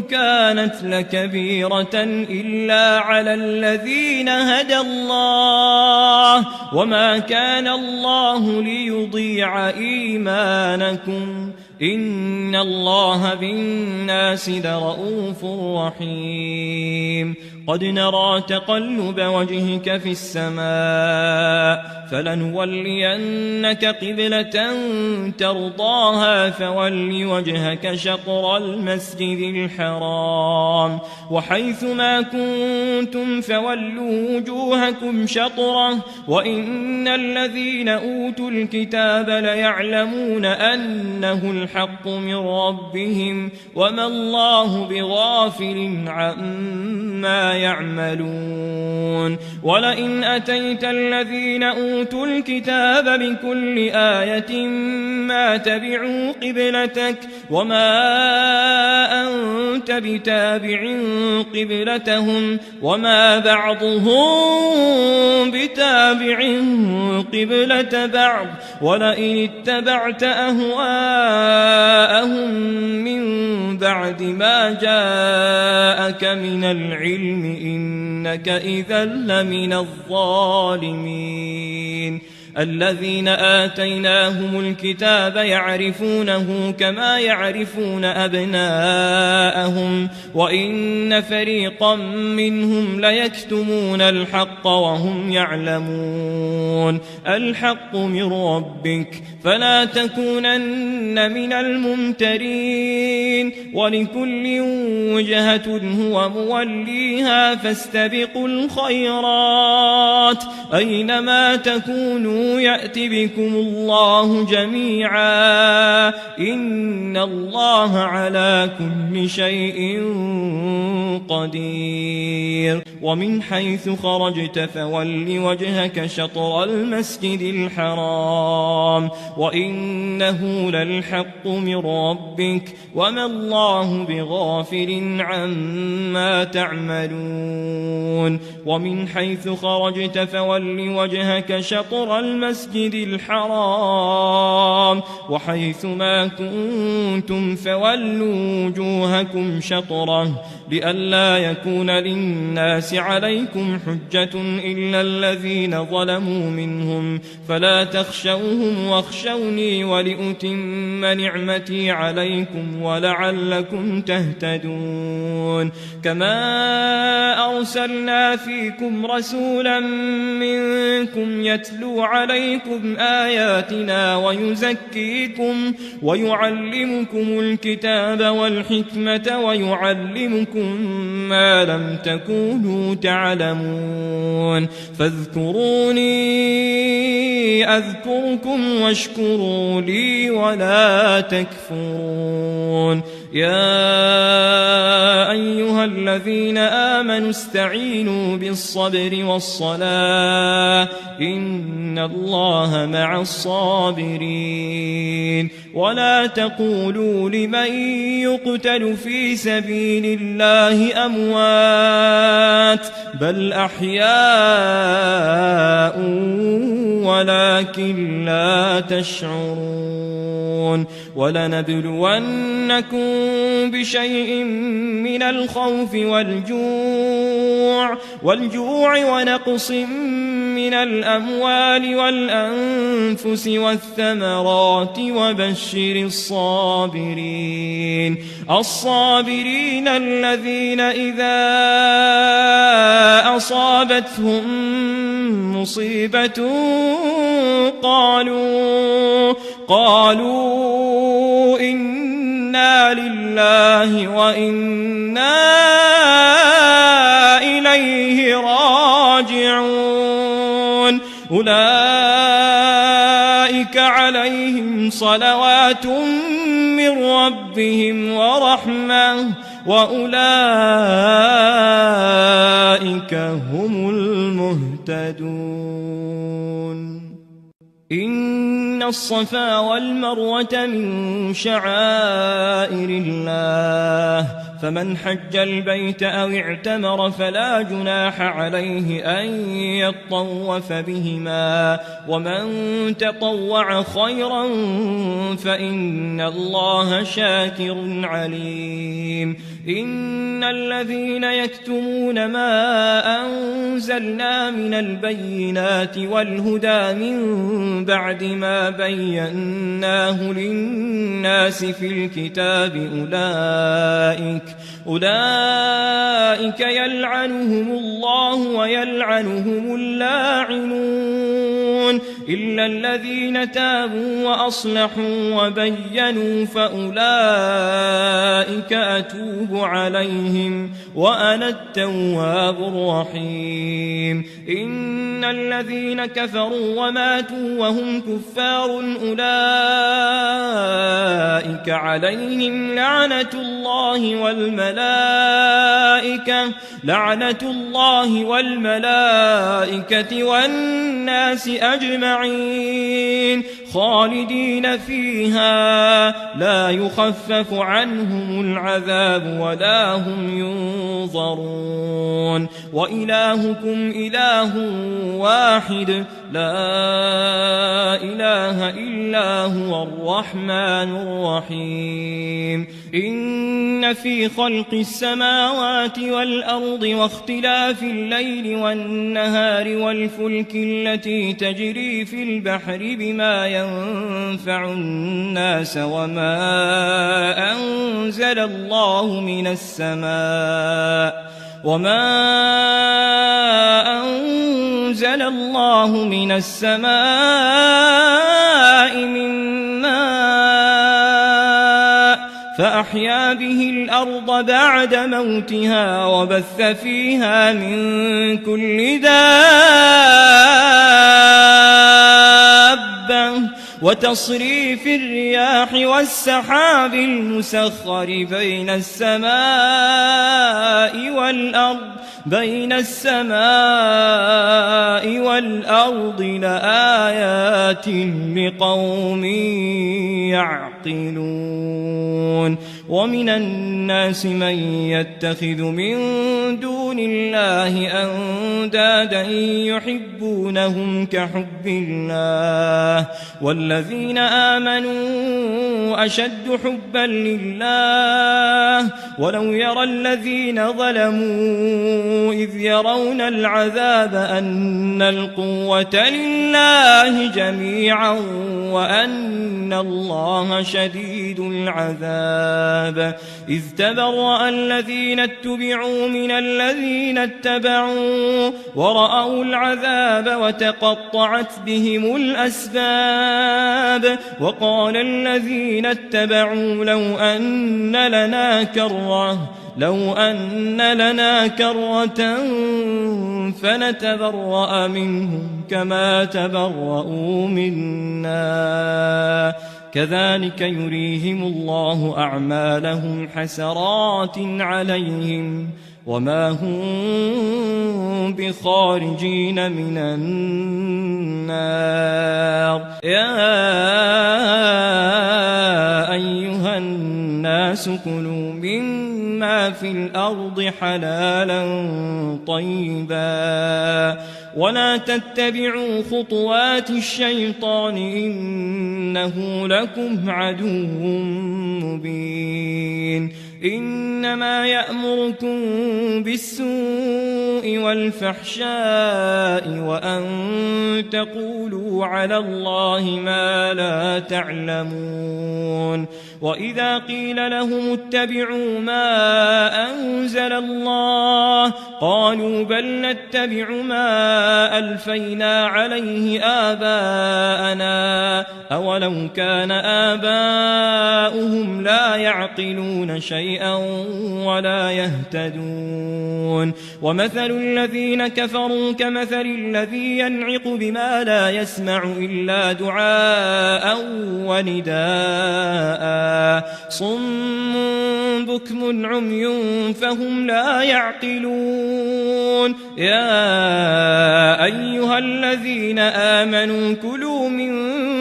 كانت لكبيرة إلا على الذين هدى الله وما كان الله ليضيع إيمانكم إن الله بالناس لرءوف رحيم قد نرى تقلب وجهك في السماء فلنولينك قبلة ترضاها فول وجهك شطر المسجد الحرام وحيث ما كنتم فولوا وجوهكم شطره وإن الذين أوتوا الكتاب ليعلمون أنه الحق من ربهم وما الله بغافل عما يعملون ولئن أتيت الذين أوتوا الكتاب بكل آية ما تبعوا قبلتك وما أنت بتابع قبلتهم وما بعضهم بتابع قبلة بعض ولئن اتبعت أهواءهم من بعد ما جاءك من العلم إنك إذا لمن الظالمين الذين آتيناهم الكتاب يعرفونه كما يعرفون أبناءهم وإن فريقا منهم ليكتمون الحق وهم يعلمون الحق من ربك فلا تكونن من الممترين ولكل وجهة هو موليها فاستبقوا الخيرات أينما تكونوا يأت بكم الله جميعا إن الله على كل شيء قدير ومن حيث خرجت فول وجهك شطر المسجد الحرام وإنه للحق من ربك وما الله بغافل عما تعملون ومن حيث خرجت فول وجهك شطر المسجد الحرام وحيث ما كنتم فولوا وجوهكم شطره لئلا يكون للناس عليكم حجة إلا الذين ظلموا منهم فلا تخشوهم واخشوني ولأتم نعمتي عليكم ولعلكم تهتدون كما أرسلنا فيكم رسولا منكم يتلو عليكم آياتنا ويزكيكم ويعلمكم الكتاب والحكمة ويعلمكم ما لم تكونوا تعلمون فاذكروني أذكركم واشكروا لي ولا تكفرون يا أيها الذين آمنوا استعينوا بالصبر والصلاة إن الله مع الصابرين ولا تقولوا لمن يقتل في سبيل الله أموات بل أحياء ولكن لا تشعرون ولنبلونكم بشيء من الخوف والجوع ونقص من الأموال والأنفس والثمرات وبشر الصابرين الذين إذا أصابتهم مصيبة قالوا إنا لله وإنا إليه راجعون أولئك عليهم صلوات من ربهم ورحمة وأولئك هم المهتدون إن الصفا والمروة من شعائر الله فمن حج البيت أو اعتمر فلا جناح عليه أن يطوف بهما ومن تطوع خيرا فإن الله شاكر عليم إن الذين يكتمون ما أنزلنا من البينات والهدى من بعد ما بيناه للناس في الكتاب أولئك يلعنهم الله ويلعنهم اللاعنون إلا الذين تابوا وأصلحوا وبينوا فأولئك أتوب عليهم وأنا التواب الرحيم إن الذين كفروا وماتوا وهم كفار أولئك عليهم لعنة الله والملائكة والناس أجمعين خالدين فيها لا يخفف عنهم العذاب ولا هم ينظرون وإلهكم إله واحد لا إله إلا هو الرحمن الرحيم إن في خلق السماوات والأرض واختلاف الليل والنهار والفلك التي تجري في البحر بما ينفع الناس وما أنزل الله من السماء من ماء فأحيا به الأرض بعد موتها وبث فيها من كل دابة وتصريف الرياح والسحاب المسخر بين السماء والأرض لآيات لقوم يعقلون ومن الناس من يتخذ من دون الله أندادا يحبونهم كحب الله والذين آمنوا أشد حبا لله ولو يرى الذين ظلموا إذ يرون العذاب أن القوة لله جميعا وأن الله شديد العذاب إذ تبرأ الذين اتبعوا من الذين اتبعوا ورأوا العذاب وتقطعت بهم الأسباب وقال الذين اتبعوا لو أن لنا كرة فنتبرأ منهم كما تبرؤوا منا كذلك يريهم الله أعمالهم حسرات عليهم وما هم بخارجين من النار يا أيها الناس كلوا مما في الأرض حلالا طيبا ولا تتبعوا خطوات الشيطان إنه لكم عدو مبين إنما يأمركم بالسوء والفحشاء وأن تقولوا على الله ما لا تعلمون وإذا قيل لهم اتبعوا ما أنزل الله قالوا بل نتبع ما ألفينا عليه آباءنا أولو كان آباؤهم لا يعقلون شيئا ولا يهتدون ومثل الذين كفروا كمثل الذي ينعق بما لا يسمع إلا دعاء ونداء صم بكم عمي فهم لا يعقلون يا أيها الذين آمنوا كلوا من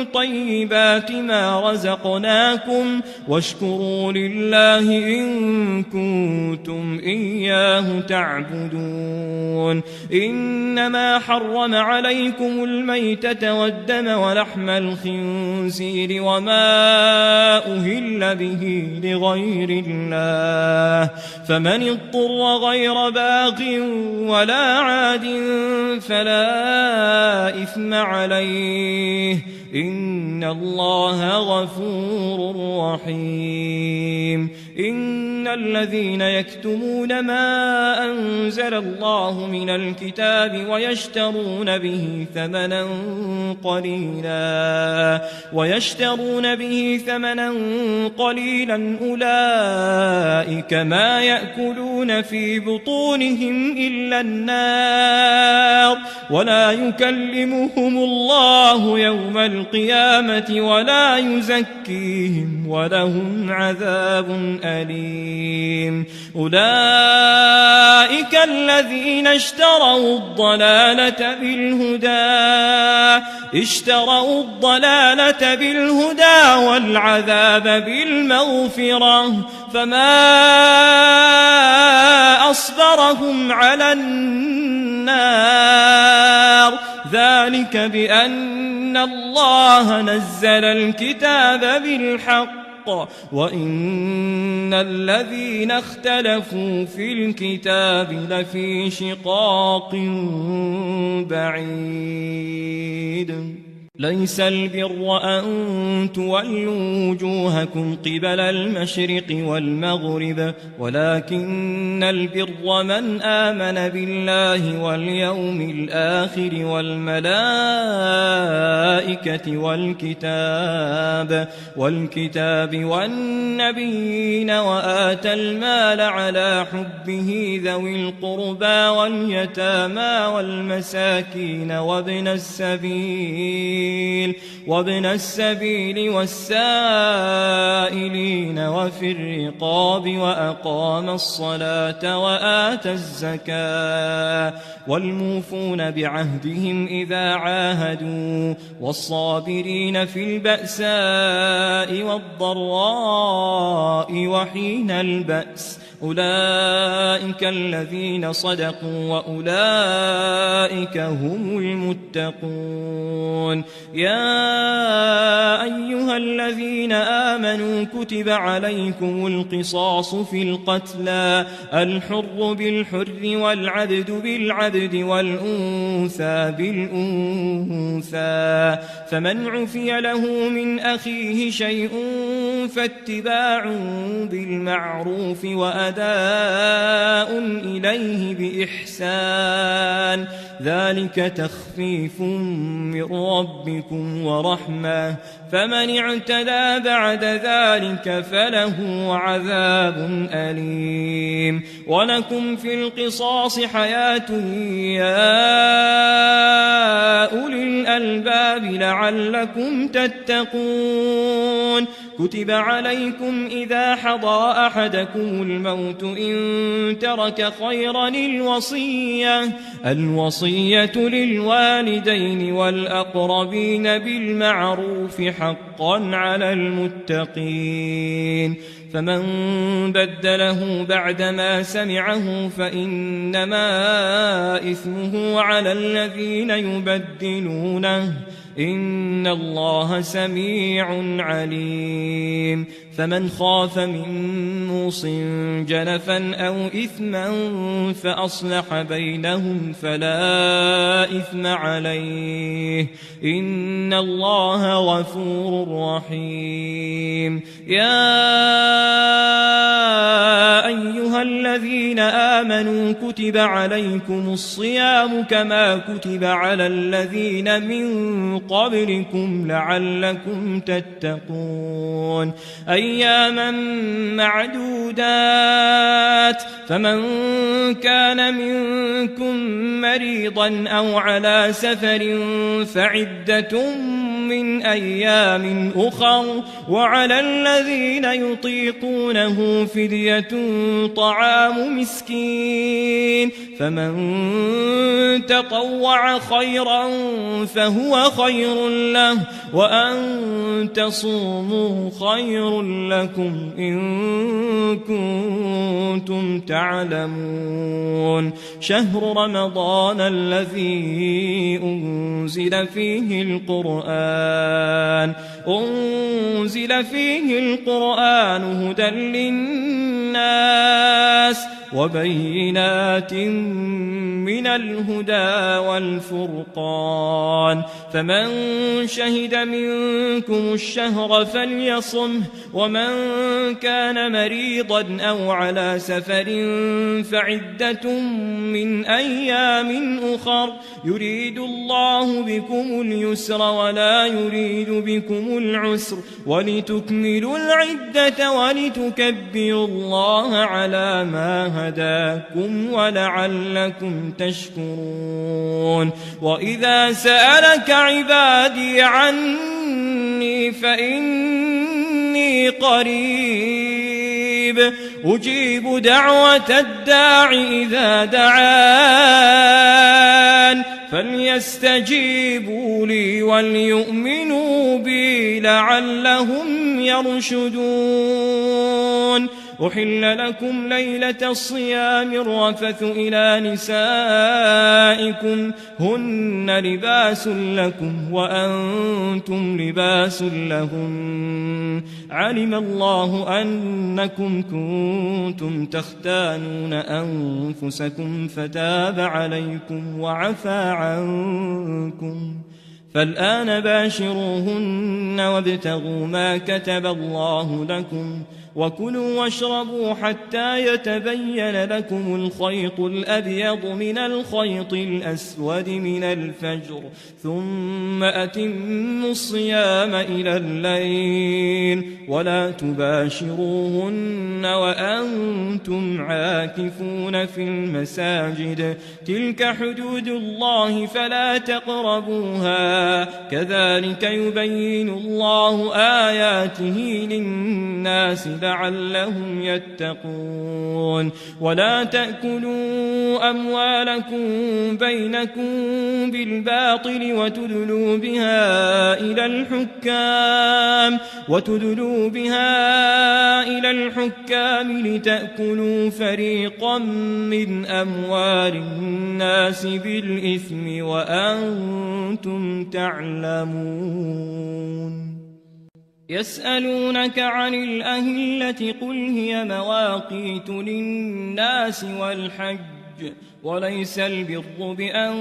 طيبات ما رزقناكم واشكروا لله إن كنتم إياه تعبدون. إنما حرم عليكم الميتة والدم ولحم الخنزير وما أهل به لغير الله، فمن اضطر غير باغ ولا عاد فلا إثم عليه، إن الله غفور رحيم. إن الذين يكتمون ما أنزل الله من الكتاب ويشترون به ثمنا قليلا أولئك ما يأكلون في بطونهم إلا النار، ولا يكلمهم الله يوم القيامة ولا يزكيهم ولهم عذاب أليم. أولئك الذين اشتروا الضلالة بالهدى والعذاب بالمغفرة، فما أصبرهم على النار، ذلك بأن الله نزل الكتاب بالحق وإن الذين اختلفوا في الكتاب لفي شقاق بعيد. ليس البر أن تولوا وجوهكم قبل المشرق والمغرب، ولكن البر من آمن بالله واليوم الآخر والملائكة والكتاب والنبيين، وآتى المال على حبه ذوي القربى واليتامى والمساكين وابن السبيل والسائلين وفي الرقاب، وأقام الصلاة وآتى الزكاة، والموفون بعهدهم إذا عاهدوا، والصابرين في البأساء والضراء وحين البأس، أولئك الذين صدقوا وأولئك هم المتقون. يا أيها الذين آمنوا كتب عليكم القصاص في القتلى، الحر بالحر والعبد بالعبد والأنثى بالأنثى، فمن عفي له من أخيه شيء فاتباع بالمعروف وأداء إليه بإحسان، ذلك تخفيف من ربكم ورحمة، فمن اعتدى بعد ذلك فله عذاب أليم. ولكم في القصاص حياة يا أولي الألباب لعلكم تتقون. كتب عليكم إذا حضر أحدكم الموت إن ترك خيرا الوصية للوالدين والأقربين بالمعروف حقا على المتقين، فمن بدله بعدما سمعه فإنما إثمه على الذين يبدلونه، إن الله سميع عليم. فمن خاف من موص جنفا أو إثما فأصلح بينهم فلا إثم عليه، إن الله غفور رحيم. يا أيها الذين آمنوا كتب عليكم الصيام كما كتب على الذين من قبلكم لعلكم تتقون، أياما معدودات، فمن كان منكم مريضا أو على سفر فعدة من أيام أخر وعلى الذين يطيقونه فدية طعام مسكين فمن تطوع خيرا فهو خير له وأن تصوموا خير لكم إن كنتم تعلمون شهر رمضان الذي أنزل فيه القرآن هدى للناس وبينات من الهدى والفرقان فمن شهد منكم الشهر فليصمه ومن كان مريضا أو على سفر فعدة من أيام أخر يريد الله بكم اليسر ولا يريد بكم العسر ولتكملوا العدة ولتكبروا الله على ما هداكم ولعلكم تشكرون وإذا سألك عبادي عني فإني قريب أجيب دعوة الداع إذا دعان فليستجيبوا لي وليؤمنوا بي لعلهم يرشدون أحل لكم ليلة الصيام الرفث إلى نسائكم هن لباس لكم وأنتم لباس لهن علم الله أنكم كنتم تختانون أنفسكم فتاب عليكم وعفى عنكم فالآن باشروهن وابتغوا ما كتب الله لكم وكلوا واشربوا حتى يتبين لكم الخيط الأبيض من الخيط الأسود من الفجر ثم أتموا الصيام إلى الليل ولا تباشروهن وأنتم عاكفون في المساجد تلك حدود الله فلا تقربوها كذلك يبين الله آياته للناس لعلهم يتقون ولا تأكلوا أموالكم بينكم بالباطل وتدلوا بها إلى الحكام لتأكلوا فريقا من أموال الناس بالإثم وأنتم تعلمون يسألونك عن الأهلة قل هي مواقيت للناس والحج وليس البر بأن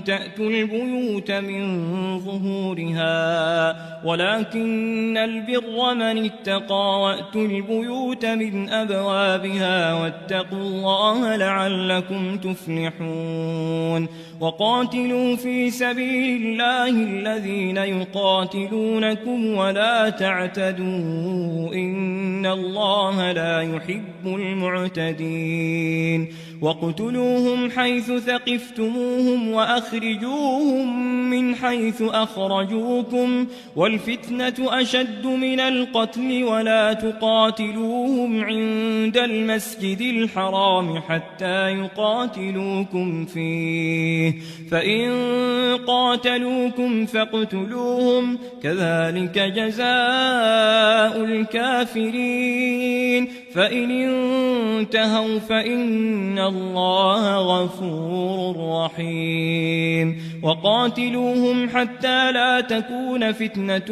تأتوا البيوت من ظهورها ولكن البر من اتقى وأتوا البيوت من أبوابها واتقوا الله لعلكم تفلحون وقاتلوا في سبيل الله الذين يقاتلونكم ولا تعتدوا إن الله لا يحب المعتدين واقتلوهم حيث ثقفتموهم وأخرجوهم من حيث أخرجوكم والفتنة أشد من القتل ولا تقاتلوهم عند المسجد الحرام حتى يقاتلوكم فيه فإن قاتلوكم فاقتلوهم كذلك جزاء الكافرين فإن انتهوا فإن الله غفور رحيم وقاتلوهم حتى لا تكون فتنة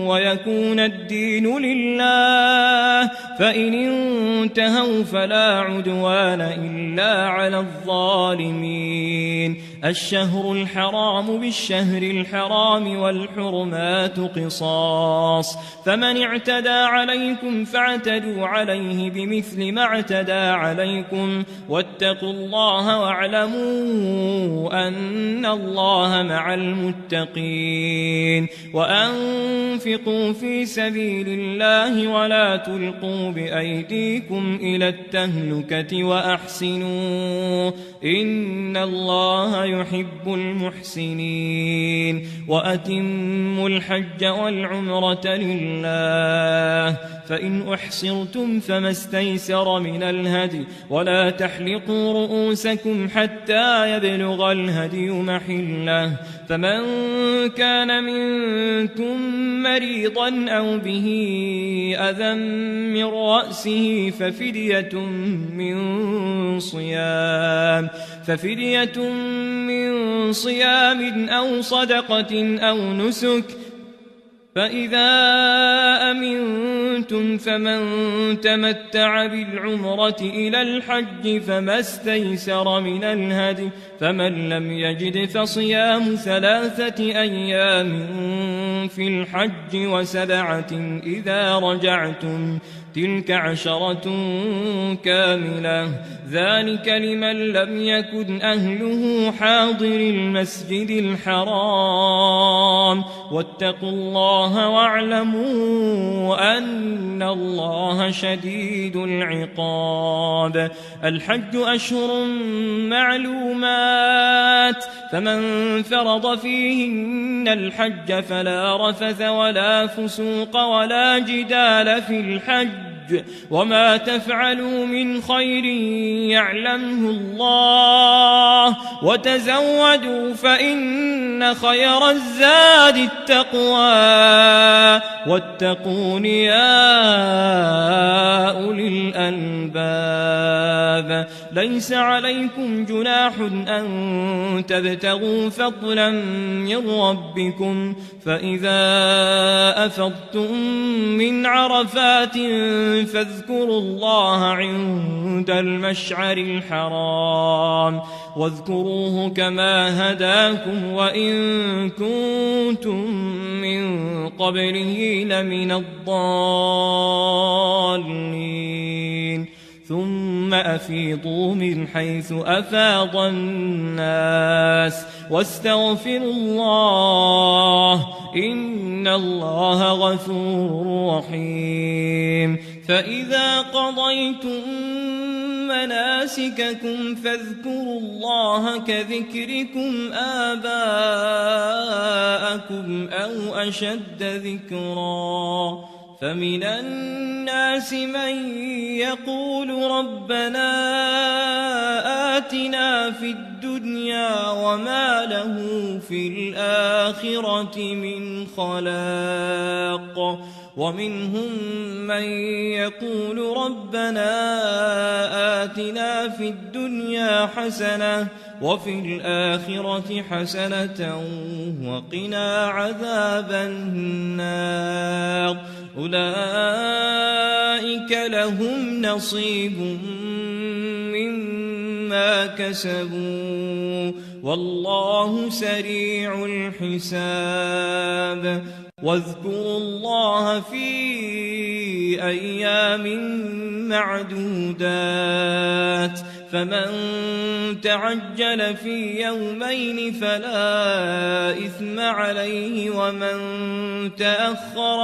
ويكون الدين لله فإن انتهوا فلا عدوان إلا على الظالمين الشهر الحرام بالشهر الحرام والحرمات قصاص فمن اعتدى عليكم فاعتدوا عليه بمثل ما اعتدى عليكم واتقوا الله واعلموا أن الله مع المتقين وأنفقوا في سبيل الله ولا تلقوا بأيديكم إلى التهلكة وأحسنوا إن الله يحب المحسنين وأتموا الحج والعمرة لله فإن أحصرتم فما استيسر من الهدي ولا تحلقوا رؤوسكم حتى يبلغ الهدي محله فمن كان منكم مريضا أو به أذى من رأسه ففدية من صيام أو صدقة أو نسك فإذا أمنتم فمن تمتع بالعمرة إلى الحج فما استيسر من الهدي فمن لم يجد فصيام 3 أيام في الحج و7 إذا رجعتم تلك 10 كاملة ذلك لمن لم يكن أهله حاضر المسجد الحرام واتقوا الله واعلموا أن الله شديد العقاب الحج أشهر معلومات فمن فرض فيهن الحج فلا رفث ولا فسوق ولا جدال في الحج وما تفعلوا من خير يعلمه الله وتزودوا فإن خير الزاد التقوى واتقون يا أولي الألباب ليس عليكم جناح أن تبتغوا فضلا من ربكم فإذا أفضتم من عرفات فاذكروا الله عند المشعر الحرام واذكروه كما هداكم وإن كنتم من قبله لمن الضالين ثم أفيضوا من حيث أفاض الناس واستغفروا الله إن الله غفور رحيم فإذا قضيتم مناسككم فاذكروا الله كذكركم آباءكم أو أشد ذكرا فمن الناس من يقول ربنا آتنا في الدنيا وما له في الآخرة من خلاق ومنهم من يقول ربنا آتنا في الدنيا حسنة وفي الآخرة حسنة وقنا عذاب النار أولئك لهم نصيب مما كسبوا والله سريع الحساب واذكروا الله في أيام معدودات فمن تعجل في يومين فلا إثم عليه ومن تأخر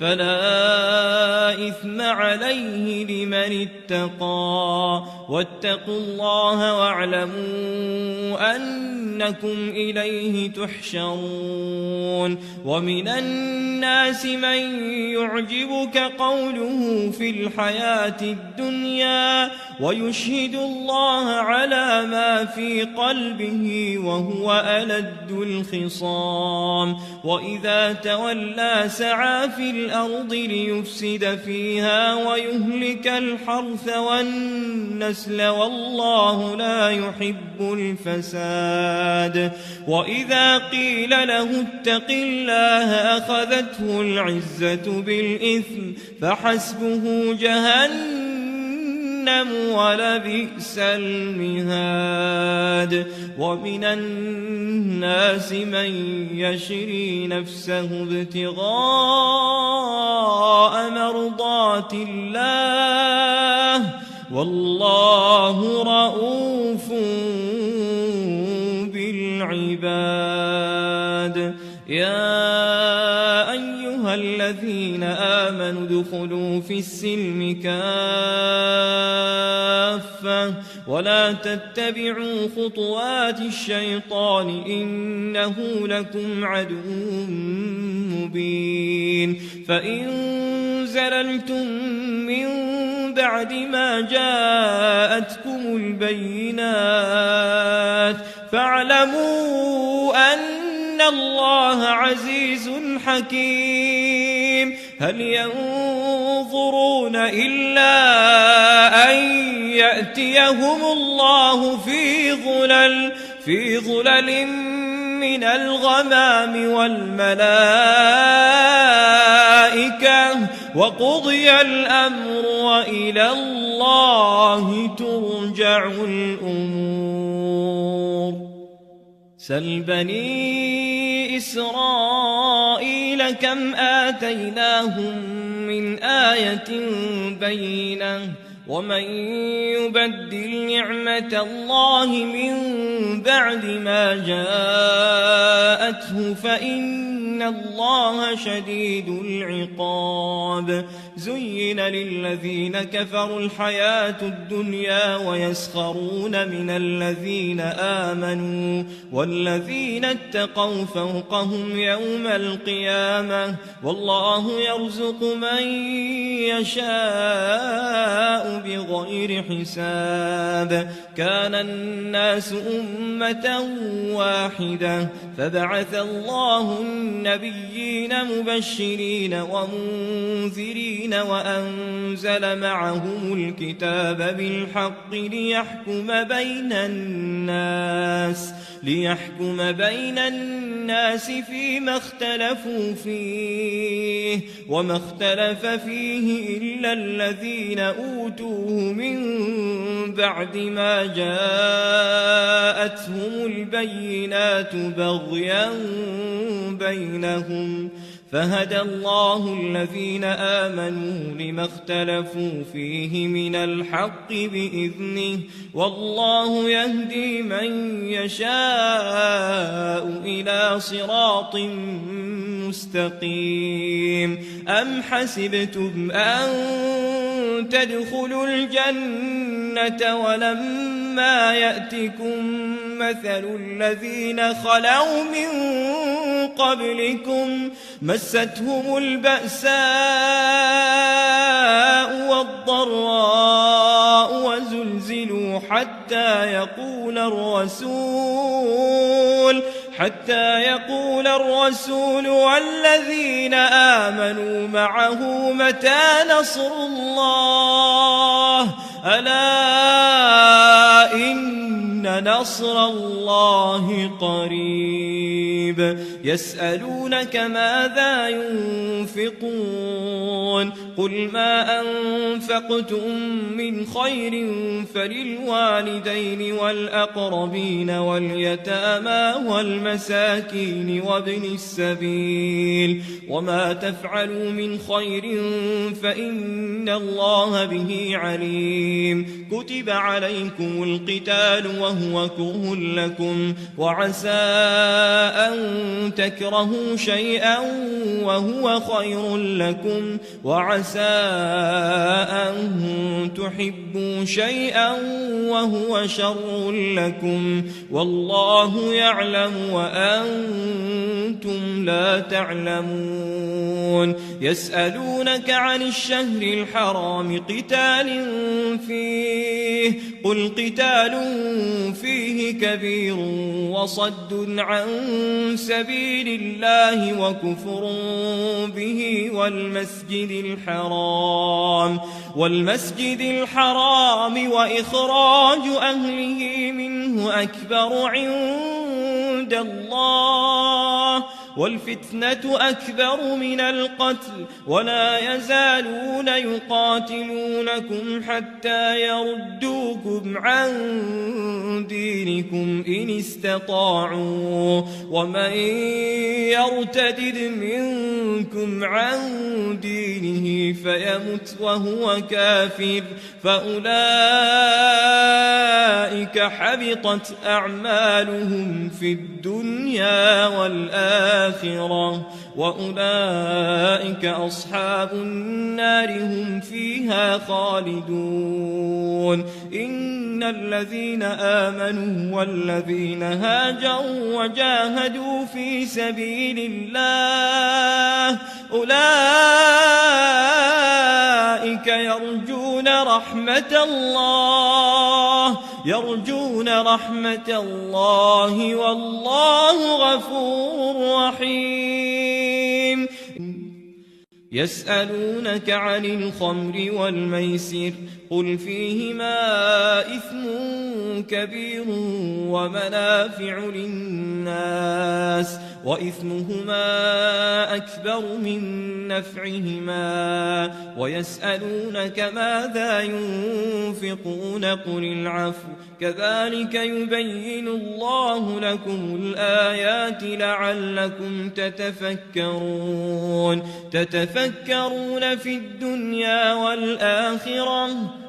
فلا إثم عليه لمن اتقى واتقوا الله واعلموا أنكم إليه تحشرون ومن الناس من يعجبك قوله في الحياة الدنيا ويشهد الله على ما في قلبه وهو ألد الخصام وإذا تولى سعى في الأرض ليفسد فيها ويهلك الحرث والنسل والله لا يحب الفساد وإذا قيل له اتق الله أخذته العزة بالإثم فحسبه جهنم ولبئس المهاد ومن الناس من يشري نفسه ابتغاء مرضات الله والله رؤوف بالعباد يا أيها أيها الذين آمنوا ادخلوا في السلم كافة ولا تتبعوا خطوات الشيطان إنه لكم عدو مبين فإن زللتم من بعد ما جاءتكم البينات فاعلموا أن الله عزيز حكيم هل ينظرون إلا أن يأتيهم الله في ظلل من الغمام والملائكة وقضي الأمر وإلى الله ترجع الأمور سل بني إسرائيل كم آتيناهم من آية بينة ومن يبدل نعمة الله من بعد ما جاءته فإن الله شديد العقاب زين للذين كفروا الحياة الدنيا ويسخرون من الذين آمنوا والذين اتقوا فوقهم يوم القيامة والله يرزق من يشاء بغير حساب كان الناس أمة واحدة فبعث الله النبيين مبشرين ومنذرين وأنزل معهم الكتاب بالحق ليحكم بين الناس فيما اختلفوا فيه وما اختلف فيه إلا الذين أوتوه من بعد ما جاءتهم البينات بغيا بينهم فهدى الله الذين آمنوا لما اختلفوا فيه من الحق بإذنه والله يهدي من يشاء إلى صراط مستقيم أم حسبتم أن تدخلوا الجنة ولما يأتكم مثل الذين خلوا من قبلكم مستهم البأساء والضراء وزلزلوا حتى يقول الرسول والذين آمنوا معه متى نصر الله ألا إن نصر الله قريب يسألونك ماذا ينفقون قل ما أنفقتم من خير فللوالدين والأقربين واليتامى والمساكين وابن السبيل وما تفعلوا من خير فإن الله به عليم كتب عليكم القتال وهو كره لكم وعسى أن تكرهوا شيئا وهو خير لكم وعسى أن تحبوا شيئا وهو شر لكم والله يعلم وأنتم لا تعلمون يسألونك عن الشهر الحرام قتال فيه قل قتال فيه كبير وصد عن سبيل الله وكفر به والمسجد الحرام وإخراج أهله منه أكبر عند الله والفتنة أكبر من القتل ولا يزالون يقاتلونكم حتى يردوكم عن دينكم إن استطاعوا ومن يرتد منكم عن دينه فيمت وهو كافر فأولئك حبطت أعمالهم في الدنيا والآخرة الآخرة وأولئك أصحاب النار هم فيها خالدون إن الذين آمنوا والذين هاجروا وجاهدوا في سبيل الله أولئك يرجون رحمة الله والله غفور رحيم يسألونك عن الخمر والميسر قل فيهما إثم كبير ومنافع للناس وإثمهما أكبر من نفعهما ويسألونك ماذا ينفقون قل العفو كذلك يبين الله لكم الآيات لعلكم تتفكرون في الدنيا والآخرة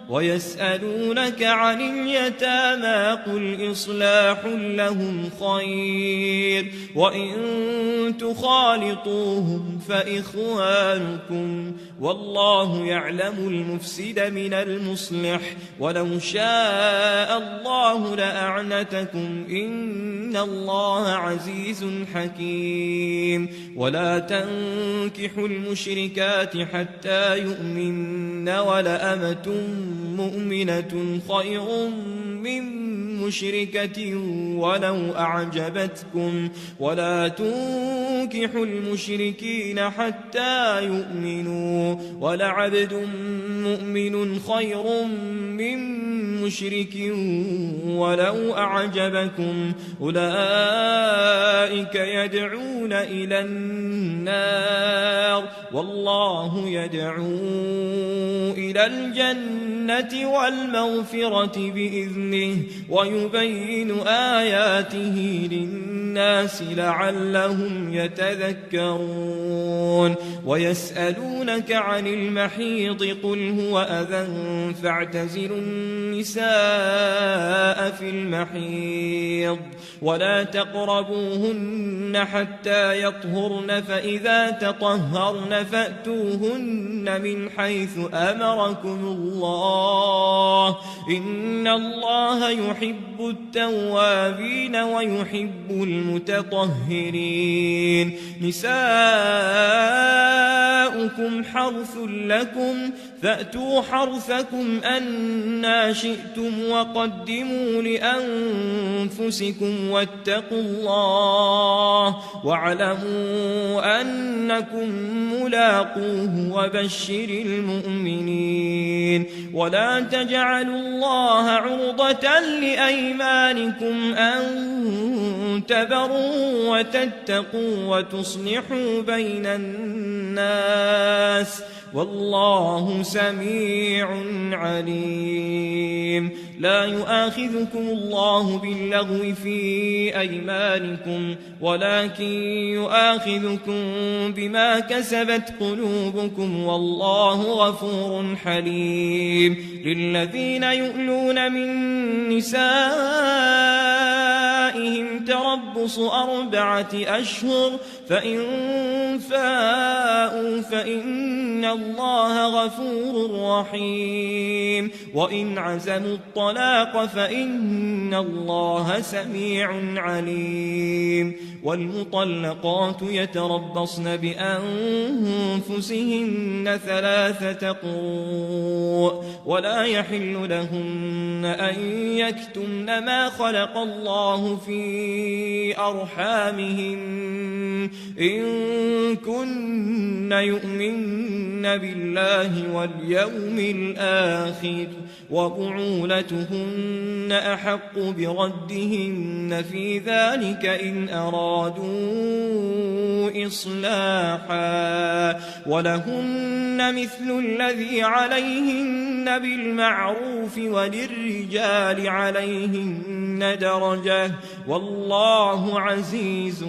ويسألونك عن اليتامى قل إصلاح لهم خير وإن تخالطوهم فإخوانكم والله يعلم المفسد من المصلح ولو شاء الله لأعنتكم إن الله عزيز حكيم ولا تنكحوا المشركات حتى يؤمن ولأمة مؤمنة خير من مشركة ولو أعجبتكم ولا تنكحوا المشركين حتى يؤمنوا ولعبد مؤمن خير من مشرك ولو أعجبكم أولئك يدعون إلى النار والله يدعو إلى الجنة والمغفرة بإذنه ويبين آياته للناس لعلهم يتذكرون ويسألونك عن المحيض قل هو أذى فاعتزلوا النساء في المحيض ولا تقربوهن حتى يطهرن فإذا تطهرن فأتوهن من حيث أمركم الله إن الله يحب التوابين ويحب المتطهرين نساؤكم حرث لكم فأتوا حرثكم أنى شئتم وقدموا لأنفسكم واتقوا الله واعلموا أنكم ملاقوه وبشر المؤمنين ولا تجعلوا الله عرضة لأيمانكم أن تبروا وتتقوا وتصلحوا بين الناس والله سميع عليم لا يؤاخذكم الله باللغو في أيمانكم ولكن يؤاخذكم بما كسبت قلوبكم والله غفور حليم للذين يؤلون من نسائهم تربص 4 أشهر فإن فاءوا فإن الله غفور رحيم وإن عزموا الطلاق فإن الله سميع عليم والمطلقات يتربصن بأنفسهن 3 قروء ولا يحل لهن أن يكتمن ما خلق الله في أرحامهن إن كن يؤمن بالله واليوم الآخر وبعولتهن أحق بردهن في ذلك إن أرادوا إصلاحا ولهن مثل الذي عليهن بالمعروف وللرجال عليهن درجة والله عزيز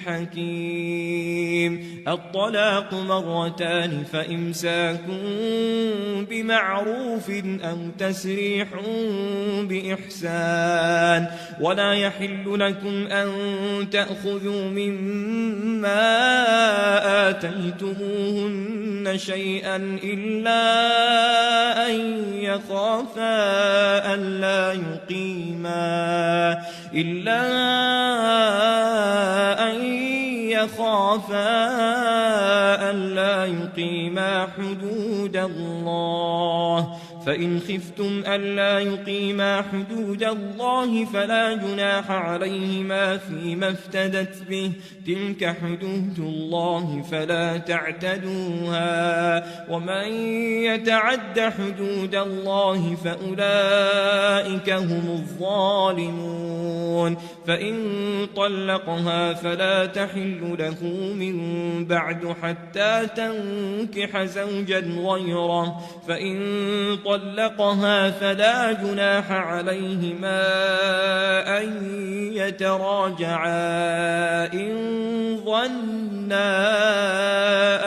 حكيم حليم. الطلاق مرتان فإمساك بمعروف أو تسريح بإحسان. ولا يحل لكم أن تأخذوا مما آتيتموهن شيئا إلا أن يخافا ألا يقيما حدود الله. فإن خفتم ألا يقيما حدود الله فلا جناح عليهما فيما افتدت به، تلك حدود الله فلا تعتدوها، ومن يتعد حدود الله فأولئك هم الظالمون. فإن طلقها فلا تحل له من بعد حتى تنكح زوجا غيره، فإن طلقها فلا جناح عليهما أن يتراجعا إن ظنا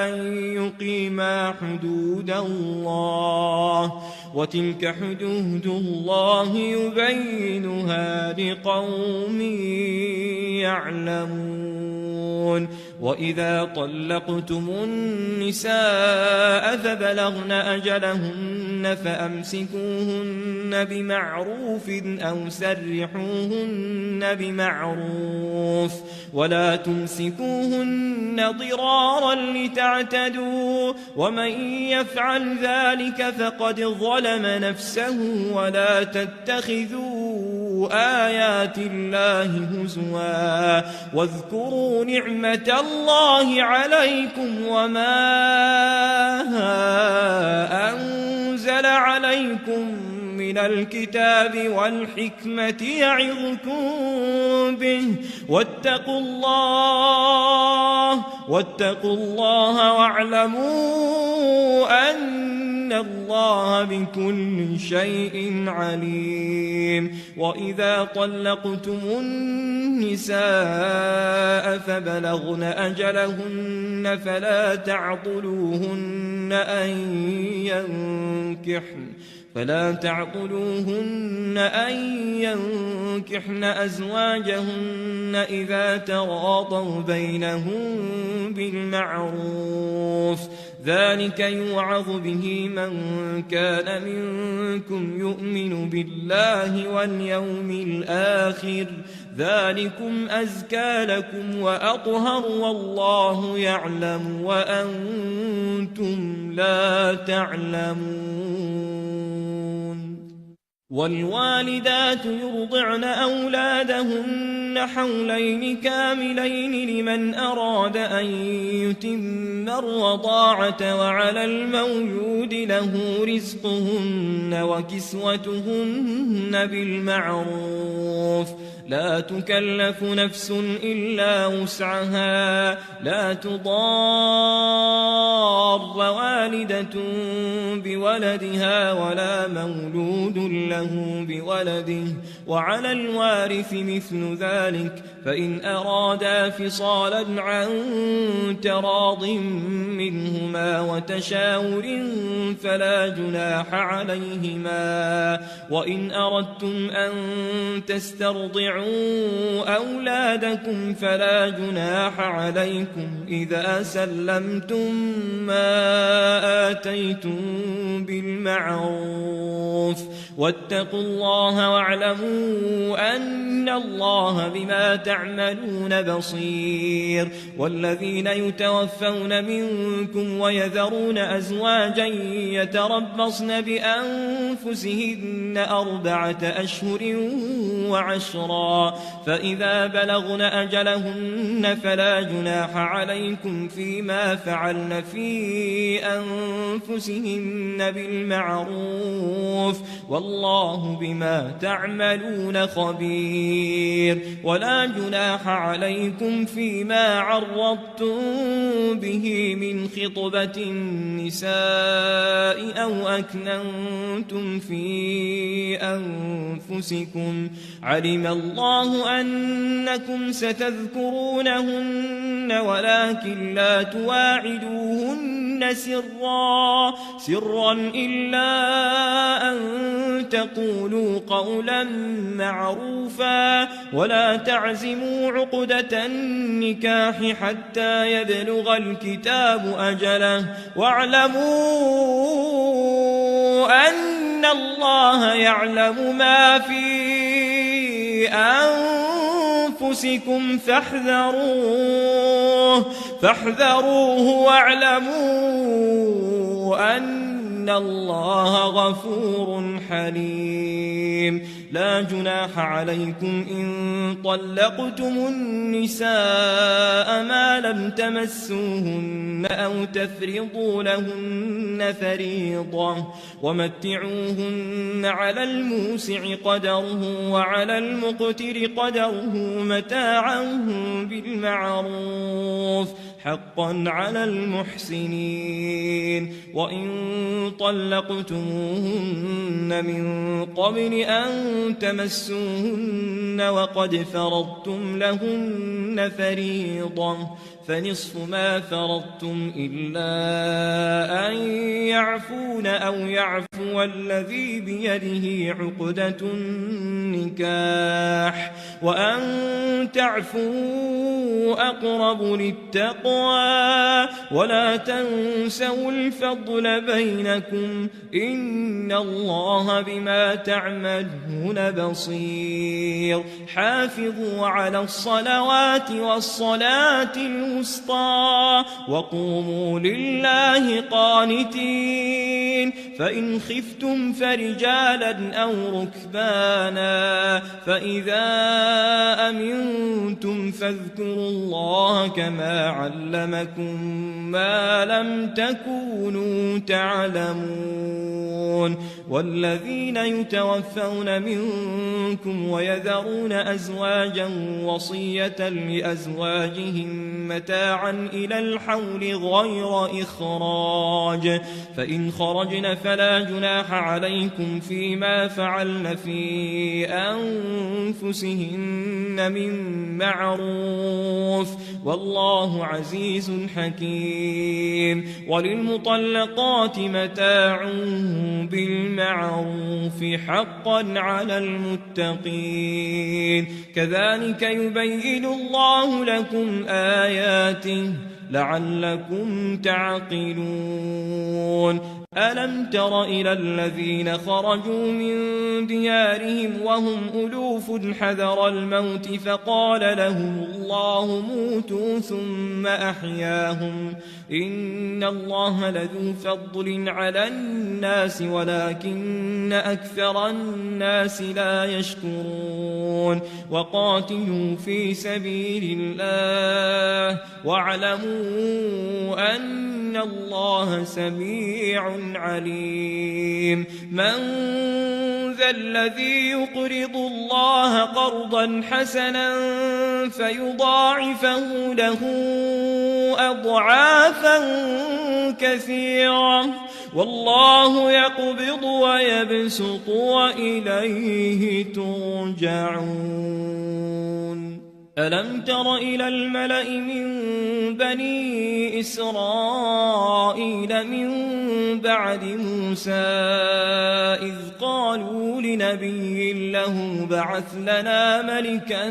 أن يقيما حدود الله، وتلك حدود الله يبينها لقوم يعلمون. وإذا طلقتم النساء فبلغن أجلهن فأمسكوهن بمعروف أو سرحوهن بمعروف، ولا تمسكوهن ضرارا لتعتدوا، ومن يفعل ذلك فقد ظلم نفسه. ولا تتخذوا آيات الله هزوا، واذكروا نعمة الله عليكم وما أنزل عليكم من الكتاب والحكمة يعظكم به، واتقوا الله واعلموا أن الله بكل شيء عليم. وإذا طلقتم النساء فبلغن أجلهن فلا تعضلوهن أن ينكحن أزواجهن إذا تراضوا بينهم بالمعروف، ذلك يوعظ به من كان منكم يؤمن بالله واليوم الآخر، ذلكم أزكى لكم وأطهر والله يعلم وأنتم لا تعلمون. والوالدات يرضعن أولادهن حولين كاملين لمن أراد أن يتم الرضاعة، وعلى المولود له رزقهن وكسوتهن بالمعروف، لا تكلف نفس إلا وسعها، لا تضار والدة بولدها ولا مولود له بولده، وعلى الوارث مثل ذلك، فإن أرادا فصالا عن تراض منهما وتشاور فلا جناح عليهما. وإن أردتم أن تسترضعوا أولادكم فلا جناح عليكم إذا سلمتم ما آتيتم بالمعروف، واتقوا الله واعلموا أن الله بما تعملون بصير. والذين يتوفون منكم ويذرون أزواجا يتربصن بأنفسهن 4 أشهر وعشرا، فإذا بلغن أجلهن فلا جناح عليكم فيما فعلن في أنفسهن بالمعروف، والله بما تعملون خبير. ولا جناح عليكم فيما عرضتم به من خطبة النساء أو أكننتم في أنفسكم علم الله أنكم ستذكرونهن ولكن لا تواعدوهن سرا إلا أن تقولوا قولا معروفا ولا تعزموا عقدة النكاح حتى يبلغ الكتاب أجله واعلموا أن الله يعلم ما في أنفسكم فاحذروه واعلموا أن الله غفور حليم لا جناح عليكم إن طلقتم النساء ما لم تمسوهن أو تفرضوا لهن فريضة ومتعوهن على الموسع قدره وعلى المقتر قدره متاعا بالمعروف حقا على المحسنين وإن طلقتموهن من قبل أن تمسوهن وقد فرضتم لهن فريضة فنصف ما فرضتم إلا أن يعفون أو يعفو الذي بيده عقدة النكاح وأن تعفوا أقرب للتقوى ولا تنسوا الفضل بينكم إن الله بما تعملون بصير حافظوا على الصلوات والصلاة الوسطى وقوموا لله قانتين فإن خفتم فرجالا أو ركبانا فإذا أمنتم فاذكروا الله كما علمكم ما لم تكونوا تعلمون والذين يتوفون منكم ويذرون أزواجا وصية لأزواجهم متاعا إلى الحول غير إخراج فإن خرجن فلا جناح عليكم فيما فعلن في أنفسهن من معروف والله عزيز حكيم وللمطلقات متاع بالمعروف حقا على المتقين كذلك يبين الله لكم آياته لعلكم تعقلون ألم تر إلى الذين خرجوا من ديارهم وهم ألوف حذر الموت فقال لهم الله موتوا ثم أحياهم إن الله لذو فضل على الناس ولكن أكثر الناس لا يشكرون وقاتلوا في سبيل الله واعلموا أن الله سميع عليم من ذا الذي يقرض الله قرضا حسنا فيضاعفه له أضعافا كثيرة والله يقبض ويبسط وإليه ترجعون ألم تر إلى الملأ من بني إسرائيل من بعد موسى إذ قالوا لنبي له بعث لنا ملكا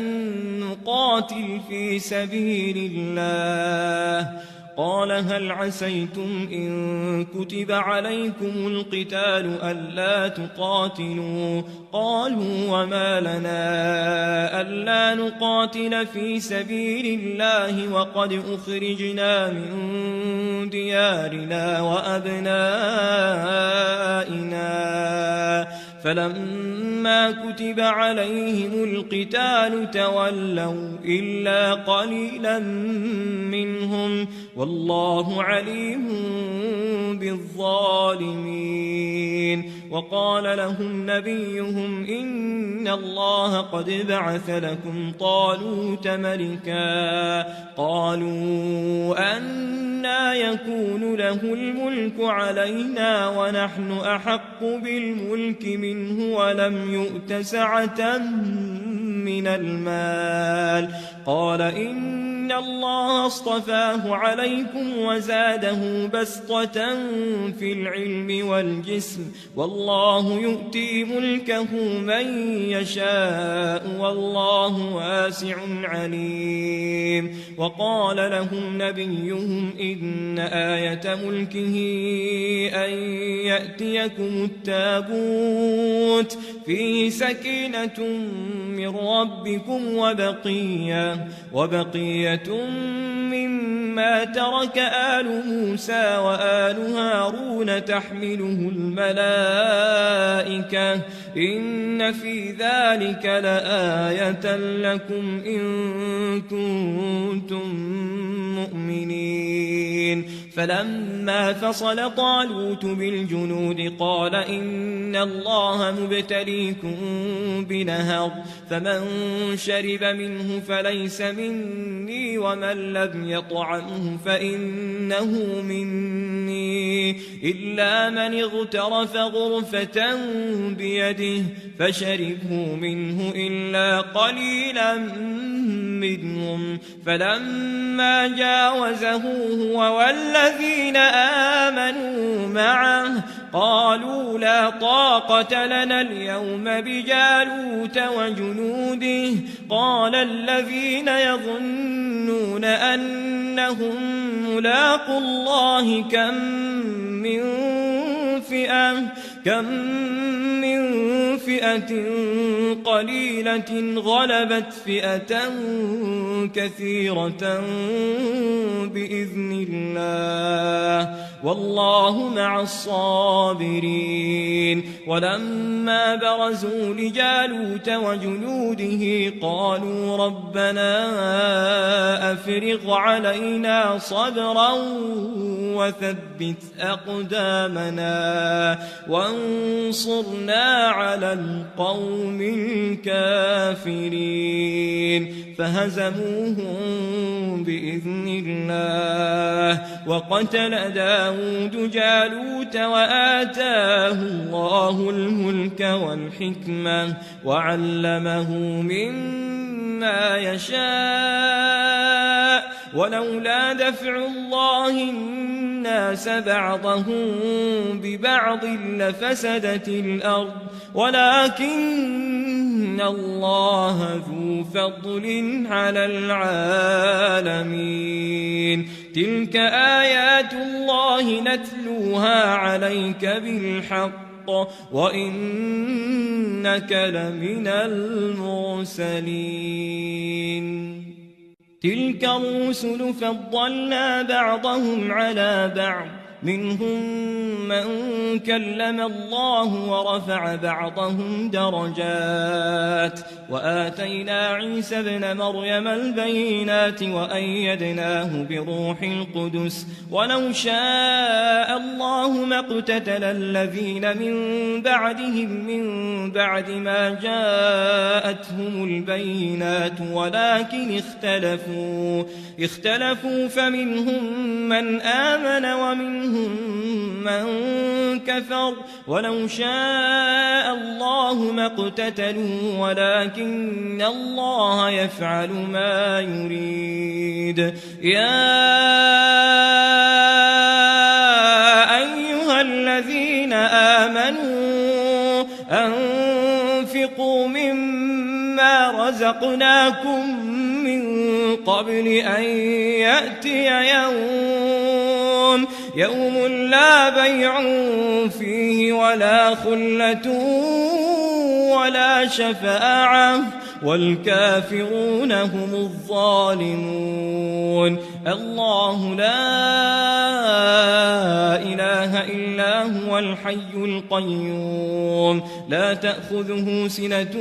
نقاتل في سبيل الله قال هل عسيتم إن كتب عليكم القتال ألا تقاتلوا قالوا وما لنا ألا نقاتل في سبيل الله وقد أخرجنا من ديارنا وأبنائنا فلما كتب عليهم القتال تولوا إلا قليلا منهم والله عليم بالظالمين. وقال لهم نبيهم إن الله قد بعث لكم طالوت ملكا قالوا أنى يكون له الملك علينا ونحن أحق بالملك منه ولم يؤت سعة من المال قال إن الله اصطفاه عليكم وزاده بسطة في العلم والجسم والله يؤتي ملكه من يشاء والله واسع عليم. وقال لهم نبيهم إن آية ملكه أن يأتيكم التابوت فيه سكينة من ربكم وبقية مما ترك آل موسى وآل هارون تحمله الملائكة إن في ذلك لآية لكم إن كنتم مؤمنين. فلما فصل طالوت بالجنود قال إن الله مبتليكم بنهر فمن شرب منه فليس مني ومن لم يطعمه فإنه مني إلا من اغترف غرفة بيده فشربوا منه إلا قليلا منهم فلما جاوزه هو والذين آمنوا معه قالوا لا طاقة لنا اليوم بجالوت وجنوده قال الذين يظنون أنهم ملاقو الله كم من فئة قليلة غلبت فئة كثيرة بإذن الله والله مع الصابرين. ولما برزوا لجالوت وجنوده قالوا ربنا أفرغ علينا صبرا وثبت أقدامنا وانصرنا على القوم الكافرين فهزموهم بإذن الله. وقتل داود جالوت وآتاه الله الملك والحكمة وعلمه مما يشاء ولولا دفع الله الناس بعضهم ببعض لفسدت الأرض ولكن الله ذو فضل على العالمين. تلك آيات الله نتلوها عليك بالحق وإنك لمن المرسلين. تلك الرسل فضلنا بعضهم على بعض منهم من كلم الله ورفع بعضهم درجات وآتينا عيسى ابن مريم البينات وأيدناه بروح القدس ولو شاء الله ما اقتتل الذين من بعدهم من بعد ما جاءتهم البينات ولكن اختلفوا فمنهم من آمن ومنهم من كفر ولو شاء الله ما اقتتلوا ولكن الله يفعل ما يريد. يا أيها الذين آمنوا أنفقوا مما رزقناكم من قبل أن يأتي يوم لا بيع فيه ولا خلة ولا شفاعة والكافرون هم الظالمون. الله لا إله إلا هو الحي القيوم لا تأخذه سنة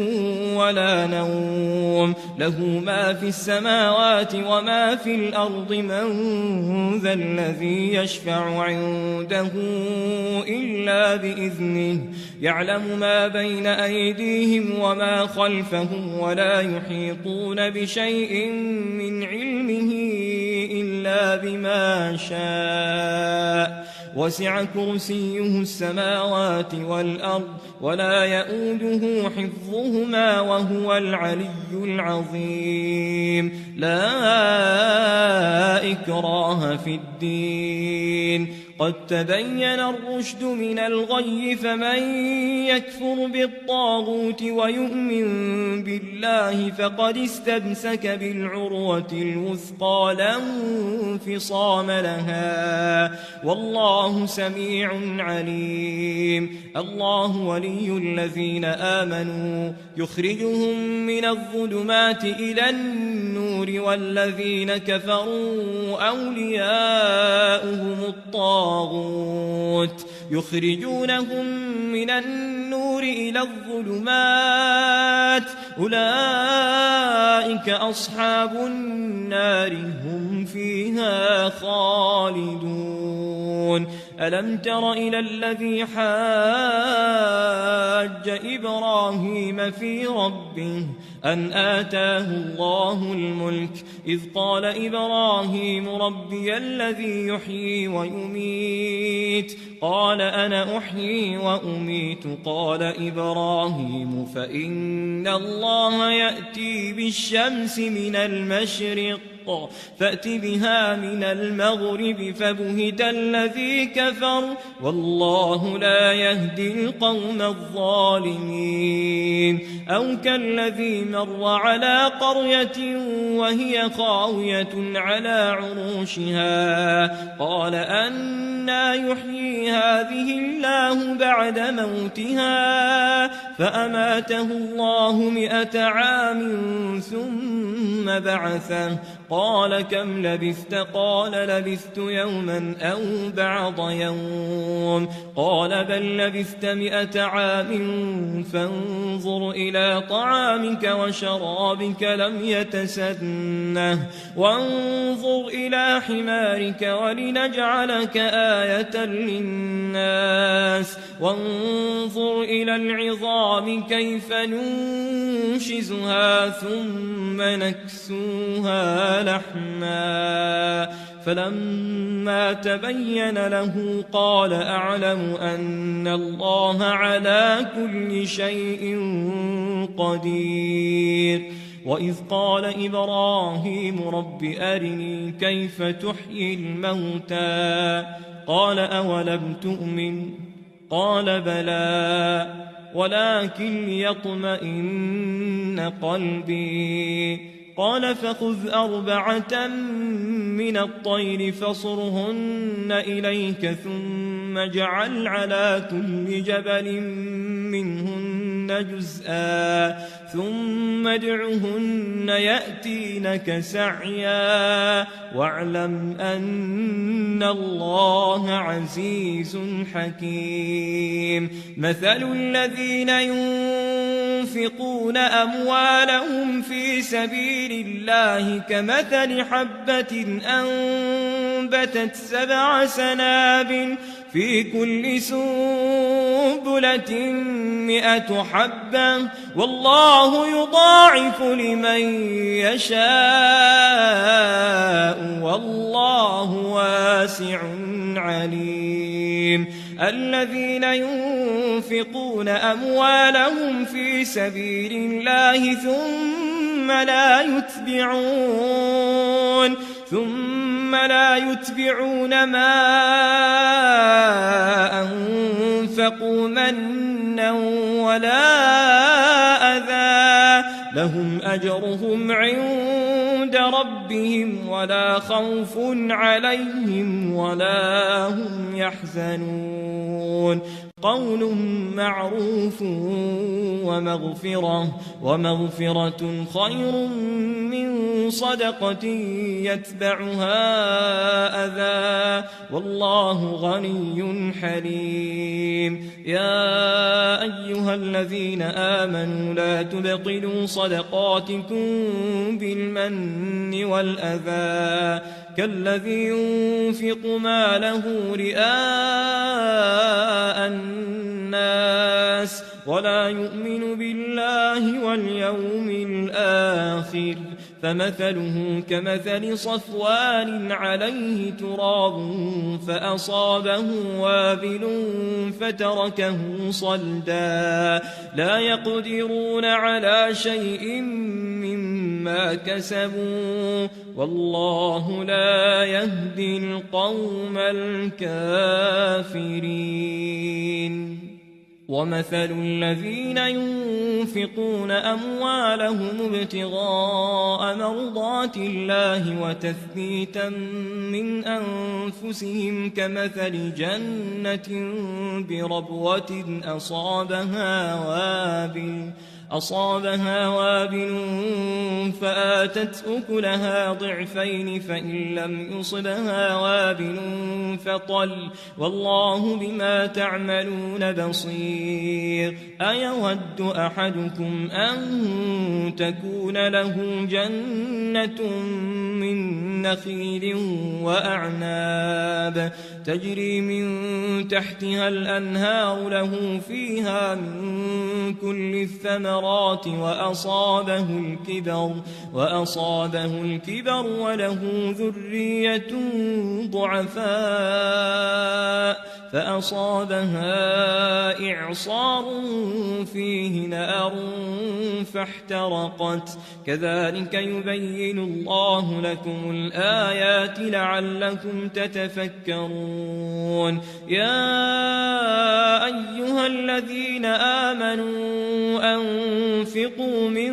ولا نوم له ما في السماوات وما في الأرض من ذا الذي يشفع عنده إلا بإذنه يعلم ما بين أيديهم وما خلفهم ولا يحيطون بشيء من علمه إلا بما شاء وسع كرسيه السماوات والأرض ولا يؤوده حفظهما وهو العلي العظيم لا إكراه في الدين قد تبين الرشد من الغي فمن يكفر بالطاغوت ويؤمن بالله فقد استمسك بالعروة الوثقى لا انفصام لها والله سميع عليم الله ولي الذين آمنوا يخرجهم من الظلمات إلى النور والذين كفروا أولياؤهم الطاغوت يخرجونهم من النور إلى الظلمات أولئك أصحاب النار هم فيها خالدون ألم تر إلى الذي حاج إبراهيم في ربه أن آتاه الله الملك إذ قال إبراهيم ربي الذي يحيي ويميت قال أنا أحيي وأميت قال إبراهيم فإن الله يأتي بالشمس من المشرق فأت بها من المغرب فبهت الذي كفر والله لا يهدي القوم الظالمين أو كالذي مر على قرية وهي خاوية على عروشها قال أنى يحيي هذه الله بعد موتها فأماته الله 100 عام ثم بعثه قال كم لبثت قال لبثت يوما أو بعض يوم قال بل لبثت 100 عام فانظر إلى طعامك وشرابك لم يتسنه وانظر إلى حمارك ولنجعلك آية للناس وانظر إلى العظام كيف ننشزها ثم نكسوها لحما فلما تبين له قال أعلم أن الله على كل شيء قدير وإذ قال إبراهيم رب أرني كيف تحيي الموتى قال أولم تؤمن قال بلى ولكن ليطمئن قلبي قال فخذ 4 من الطير فصرهن إليك ثم اجعل على كل جبل منهن جزءا ثم ادعهن يأتينك سعيا واعلم أن الله عزيز حكيم مثل الذين ينفقون أموالهم في سبيل الله كمثل حبة أنبتت 7 سنابل في كل سنبلة 100 حبة والله يضاعف لمن يشاء والله واسع عليم الذين ينفقون أموالهم في سبيل الله ثم لا يتبعون ما أنفقوا منا ولا أذى لهم أجرهم عند ربهم ولا خوف عليهم ولا هم يحزنون قول معروف ومغفرة خير من صدقة يتبعها أذى والله غني حليم. يا أيها الذين آمنوا لا تبطلوا صدقاتكم بالمن والأذى كالذي ينفق ماله رئاء الناس ولا يؤمن بالله واليوم الآخر فمثله كمثل صفوان عليه تراب فأصابه وابل فتركه صلدا لا يقدرون على شيء مما كسبوا والله لا يهدي القوم الكافرين. ومثل الذين ينفقون أموالهم ابتغاء مرضات الله وتثبيتا من أنفسهم كمثل جنة بربوة أصابها وابل فآتت أكلها ضعفين فإن لم يصبها وابل فطل والله بما تعملون بصير. أيود أحدكم أن تكون له جنة من نخيل وأعناب تجري من تحتها الأنهار له فيها من كل الثمرات وأصابه الكبر وله ذرية ضعفاء فأصابها إعصار فيه نار فاحترقت كذلك يبين الله لكم الآيات لعلكم تتفكرون. يا أيها الذين آمنوا أنفقوا من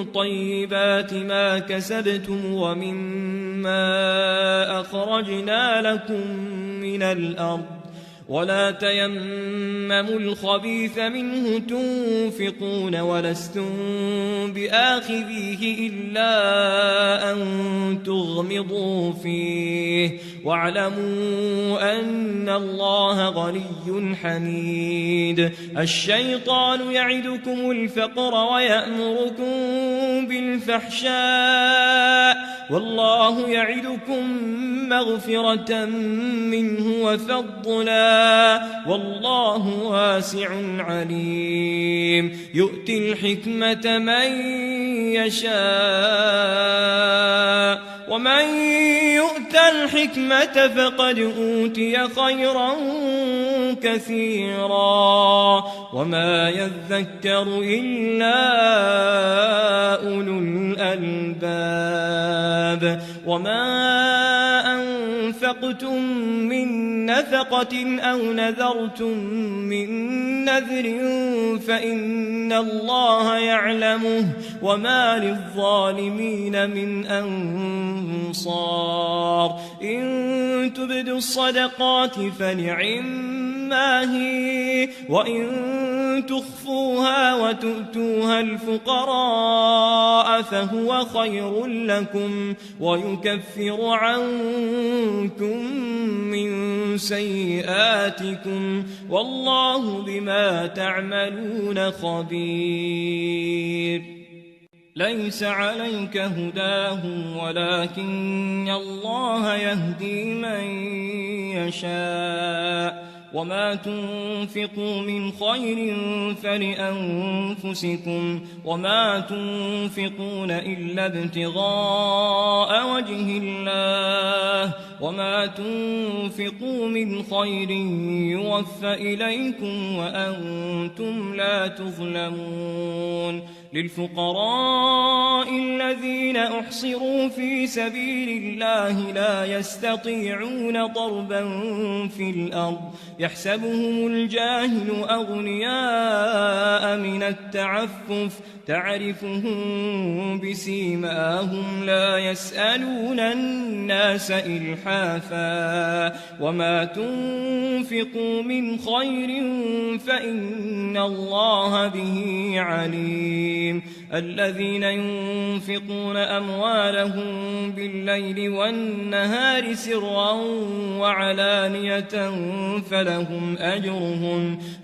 طيبات ما كسبتم ومما أخرجنا لكم من الأرض ولا تيمموا الخبيث منه تنفقون ولستم بآخذيه إلا أن تغمضوا فيه واعلموا أن الله غني حميد. الشيطان يعدكم الفقر ويأمركم بالفحشاء والله يعدكم مغفرة منه وفضلا والله واسع عليم. يؤتي الحكمة من يشاء ومن يؤت الحكمة فقد أوتي خيرا كثيرا وما يذكر إلا أولو الألباب. وما أنفقتم من نفقة أو نذرتم من نذر فإن الله يعلمه وما للظالمين من أنصار. إن تبدوا الصدقات فنعما هي وإن تخفوها وتؤتوها الفقراء فهو خير لكم ويكفر عنكم من سيئاتكم والله بما تعملون خبير. ليس عليك هداهم ولكن الله يهدي من يشاء وما تنفقوا من خير فلأنفسكم وما تنفقون إلا ابتغاء وجه الله وما تنفقوا من خير يوفى إليكم وأنتم لا تظلمون. للفقراء الذين أحصروا في سبيل الله لا يستطيعون ضربا في الأرض يحسبهم الجاهل أغنياء من التعفف تعرفهم بسيماهم لا يسألون الناس إلحافا وما تنفقوا من خير فإن الله به عليم الذين ينفقون أموالهم بالليل والنهار سرا وعلانية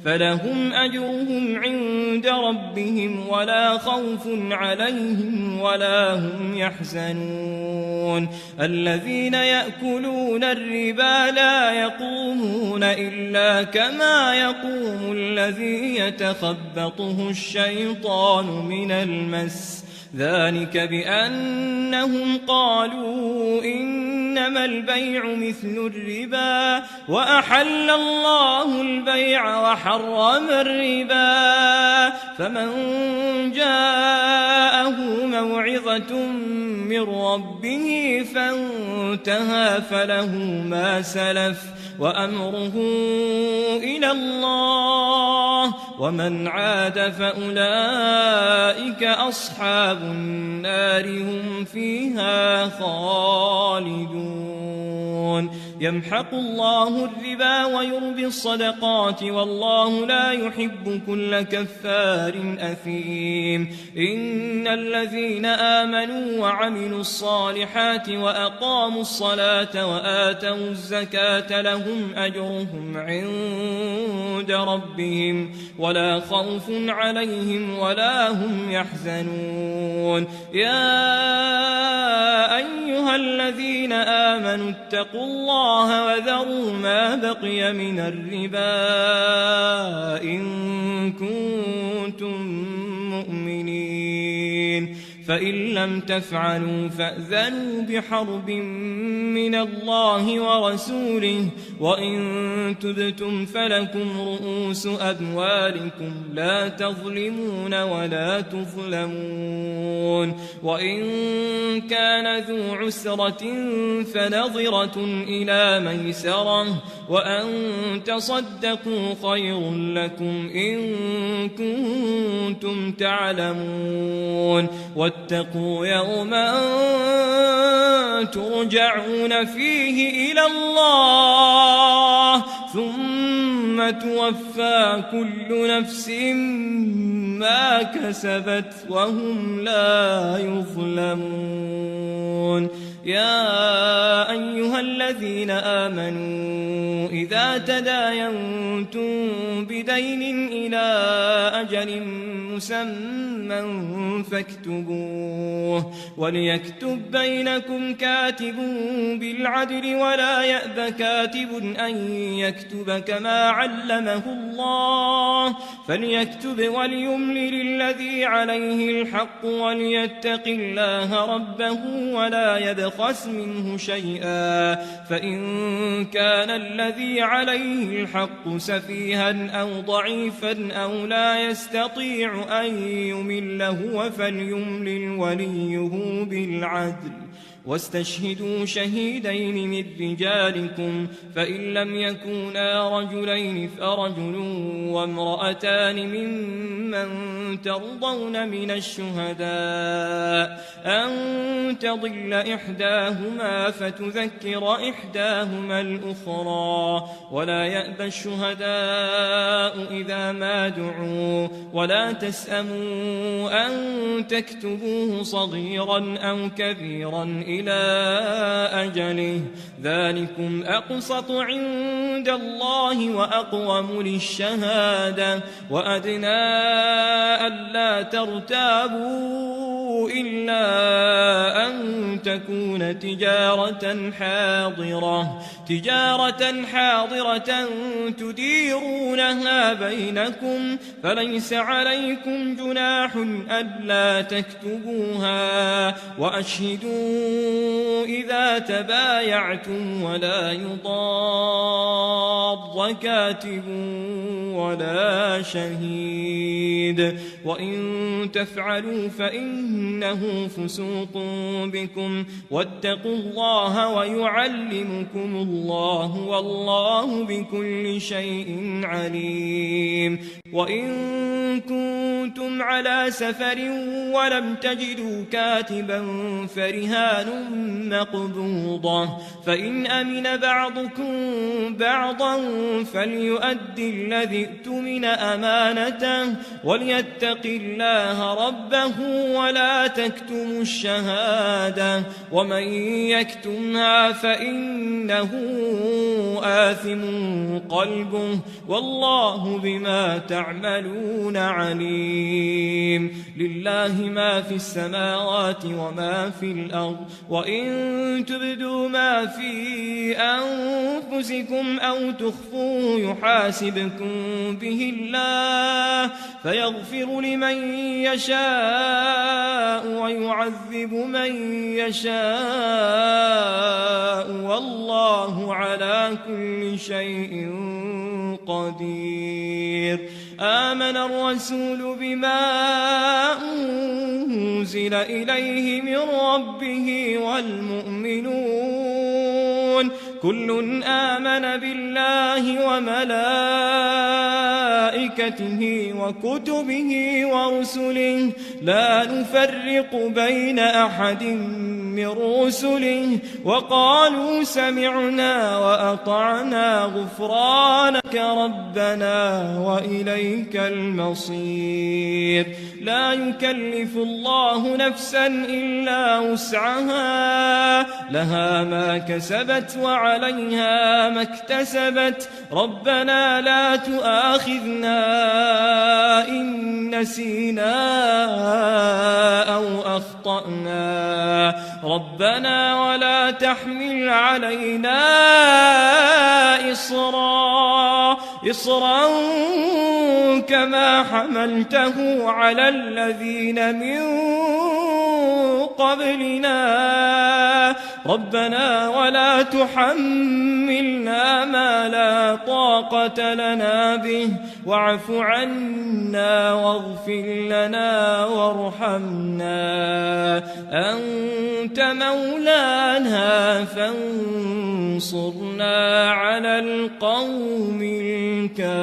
فلهم أجرهم عند ربهم ولا خوف عليهم ولا هم يحزنون الذين يأكلون الربا لا يقومون إلا كما يقوم الذي يتخبطه الشيطان من المس ذلك بأنهم قالوا إنما البيع مثل الربا وأحل الله البيع وحرم الربا فمن جاءه موعظة من ربه فانتهى فله ما سلف وأمره إلى الله ومن عاد فأولئك أصحاب النار هم فيها خالدون يمحق الله الربا ويربي الصدقات والله لا يحب كل كفار أثيم إن الذين آمنوا وعملوا الصالحات وأقاموا الصلاة وآتوا الزكاة لهم أجرهم عند ربهم ولا خوف عليهم ولا هم يحزنون يا أيها الذين آمنوا اتقوا الله وذروا ما بقي من الربا إن كنتم مؤمنين فإن لم تفعلوا فأذنوا بحرب من الله ورسوله وإن تبتم فلكم رؤوس أموالكم لا تظلمون ولا تظلمون وإن كان ذو عسرة فنظرة إلى ميسرة وأن تصدقوا خير لكم إن كنتم تعلمون واتقوا يوما ترجعون فيه إلى الله ثم توفى كل نفس ما كسبت وهم لا يظلمون يا أيها الذين آمنوا إذا تداينتم بدين إلى أجل مسمى فاكتبوه وليكتب بينكم كاتب بالعدل ولا يأب كاتب أن يكتب كما علمه الله فليكتب وليملل الذي عليه الحق وليتق الله ربه ولا يبخس منه شيئا فإن كان الذي عليه الحق سفيها أو ضعيفا أو لا يستطيع أن يمل هو فليملل وليه بالعدل واستشهدوا شهيدين من رجالكم فإن لم يكونا رجلين فرجل وامرأتان ممن ترضون من الشهداء أن تضل إحداهما فتذكر إحداهما الأخرى ولا يأبى الشهداء إذا ما دعوا ولا تسأموا أن تكتبوه صغيرا أو كبيرا إلى أجله ذلكم أقسط عند الله وأقوم للشهادة وأدنى ألا ترتابوا إلا أن تكون تجارة حاضرة تديرونها بينكم فليس عليكم جناح ألا تكتبوها وأشهدوا إذا تبايعتم ولا يضار كاتب ولا شهيد وإن تفعلوا فإنه فسوق بكم واتقوا الله ويعلمكم الله والله بكل شيء عليم وإن كنتم على سفر ولم تجدوا كاتبا فرهان مقبوضة فإن أمن بعضكم بعضا فليؤدي الذي اؤتمن أمانته وليتق الله ربه ولا تكتموا الشهادة ومن يكتمها فإنه آثم قلبه والله بما تعملون عليم لله ما في السماوات وما في الأرض وإن تبدوا ما في أنفسكم أو تخفوه يحاسبكم به الله فيغفر لمن يشاء ويعذب من يشاء والله على كل شيء قدير آمن الرسول بما أنزل إليه من ربه والمؤمنون كل آمن بالله وملائكته وكتبه ورسله لا نفرق بين أحد من رسله وقالوا سمعنا وأطعنا غفرانك ربنا وإليك المصير لا يكلف الله نفسا إلا وسعها لها ما كسبت وعليها ما اكتسبت ربنا لا تؤاخذنا إن نسينا أو أخطأنا ربنا ولا تحمل علينا إصرا كما حملته على الذين من قبلنا ربنا ولا تحملنا ما لا طاقة لنا به واعف عنا واغفر لنا وارحمنا أنت مولانا فانصرنا على القوم الكافرين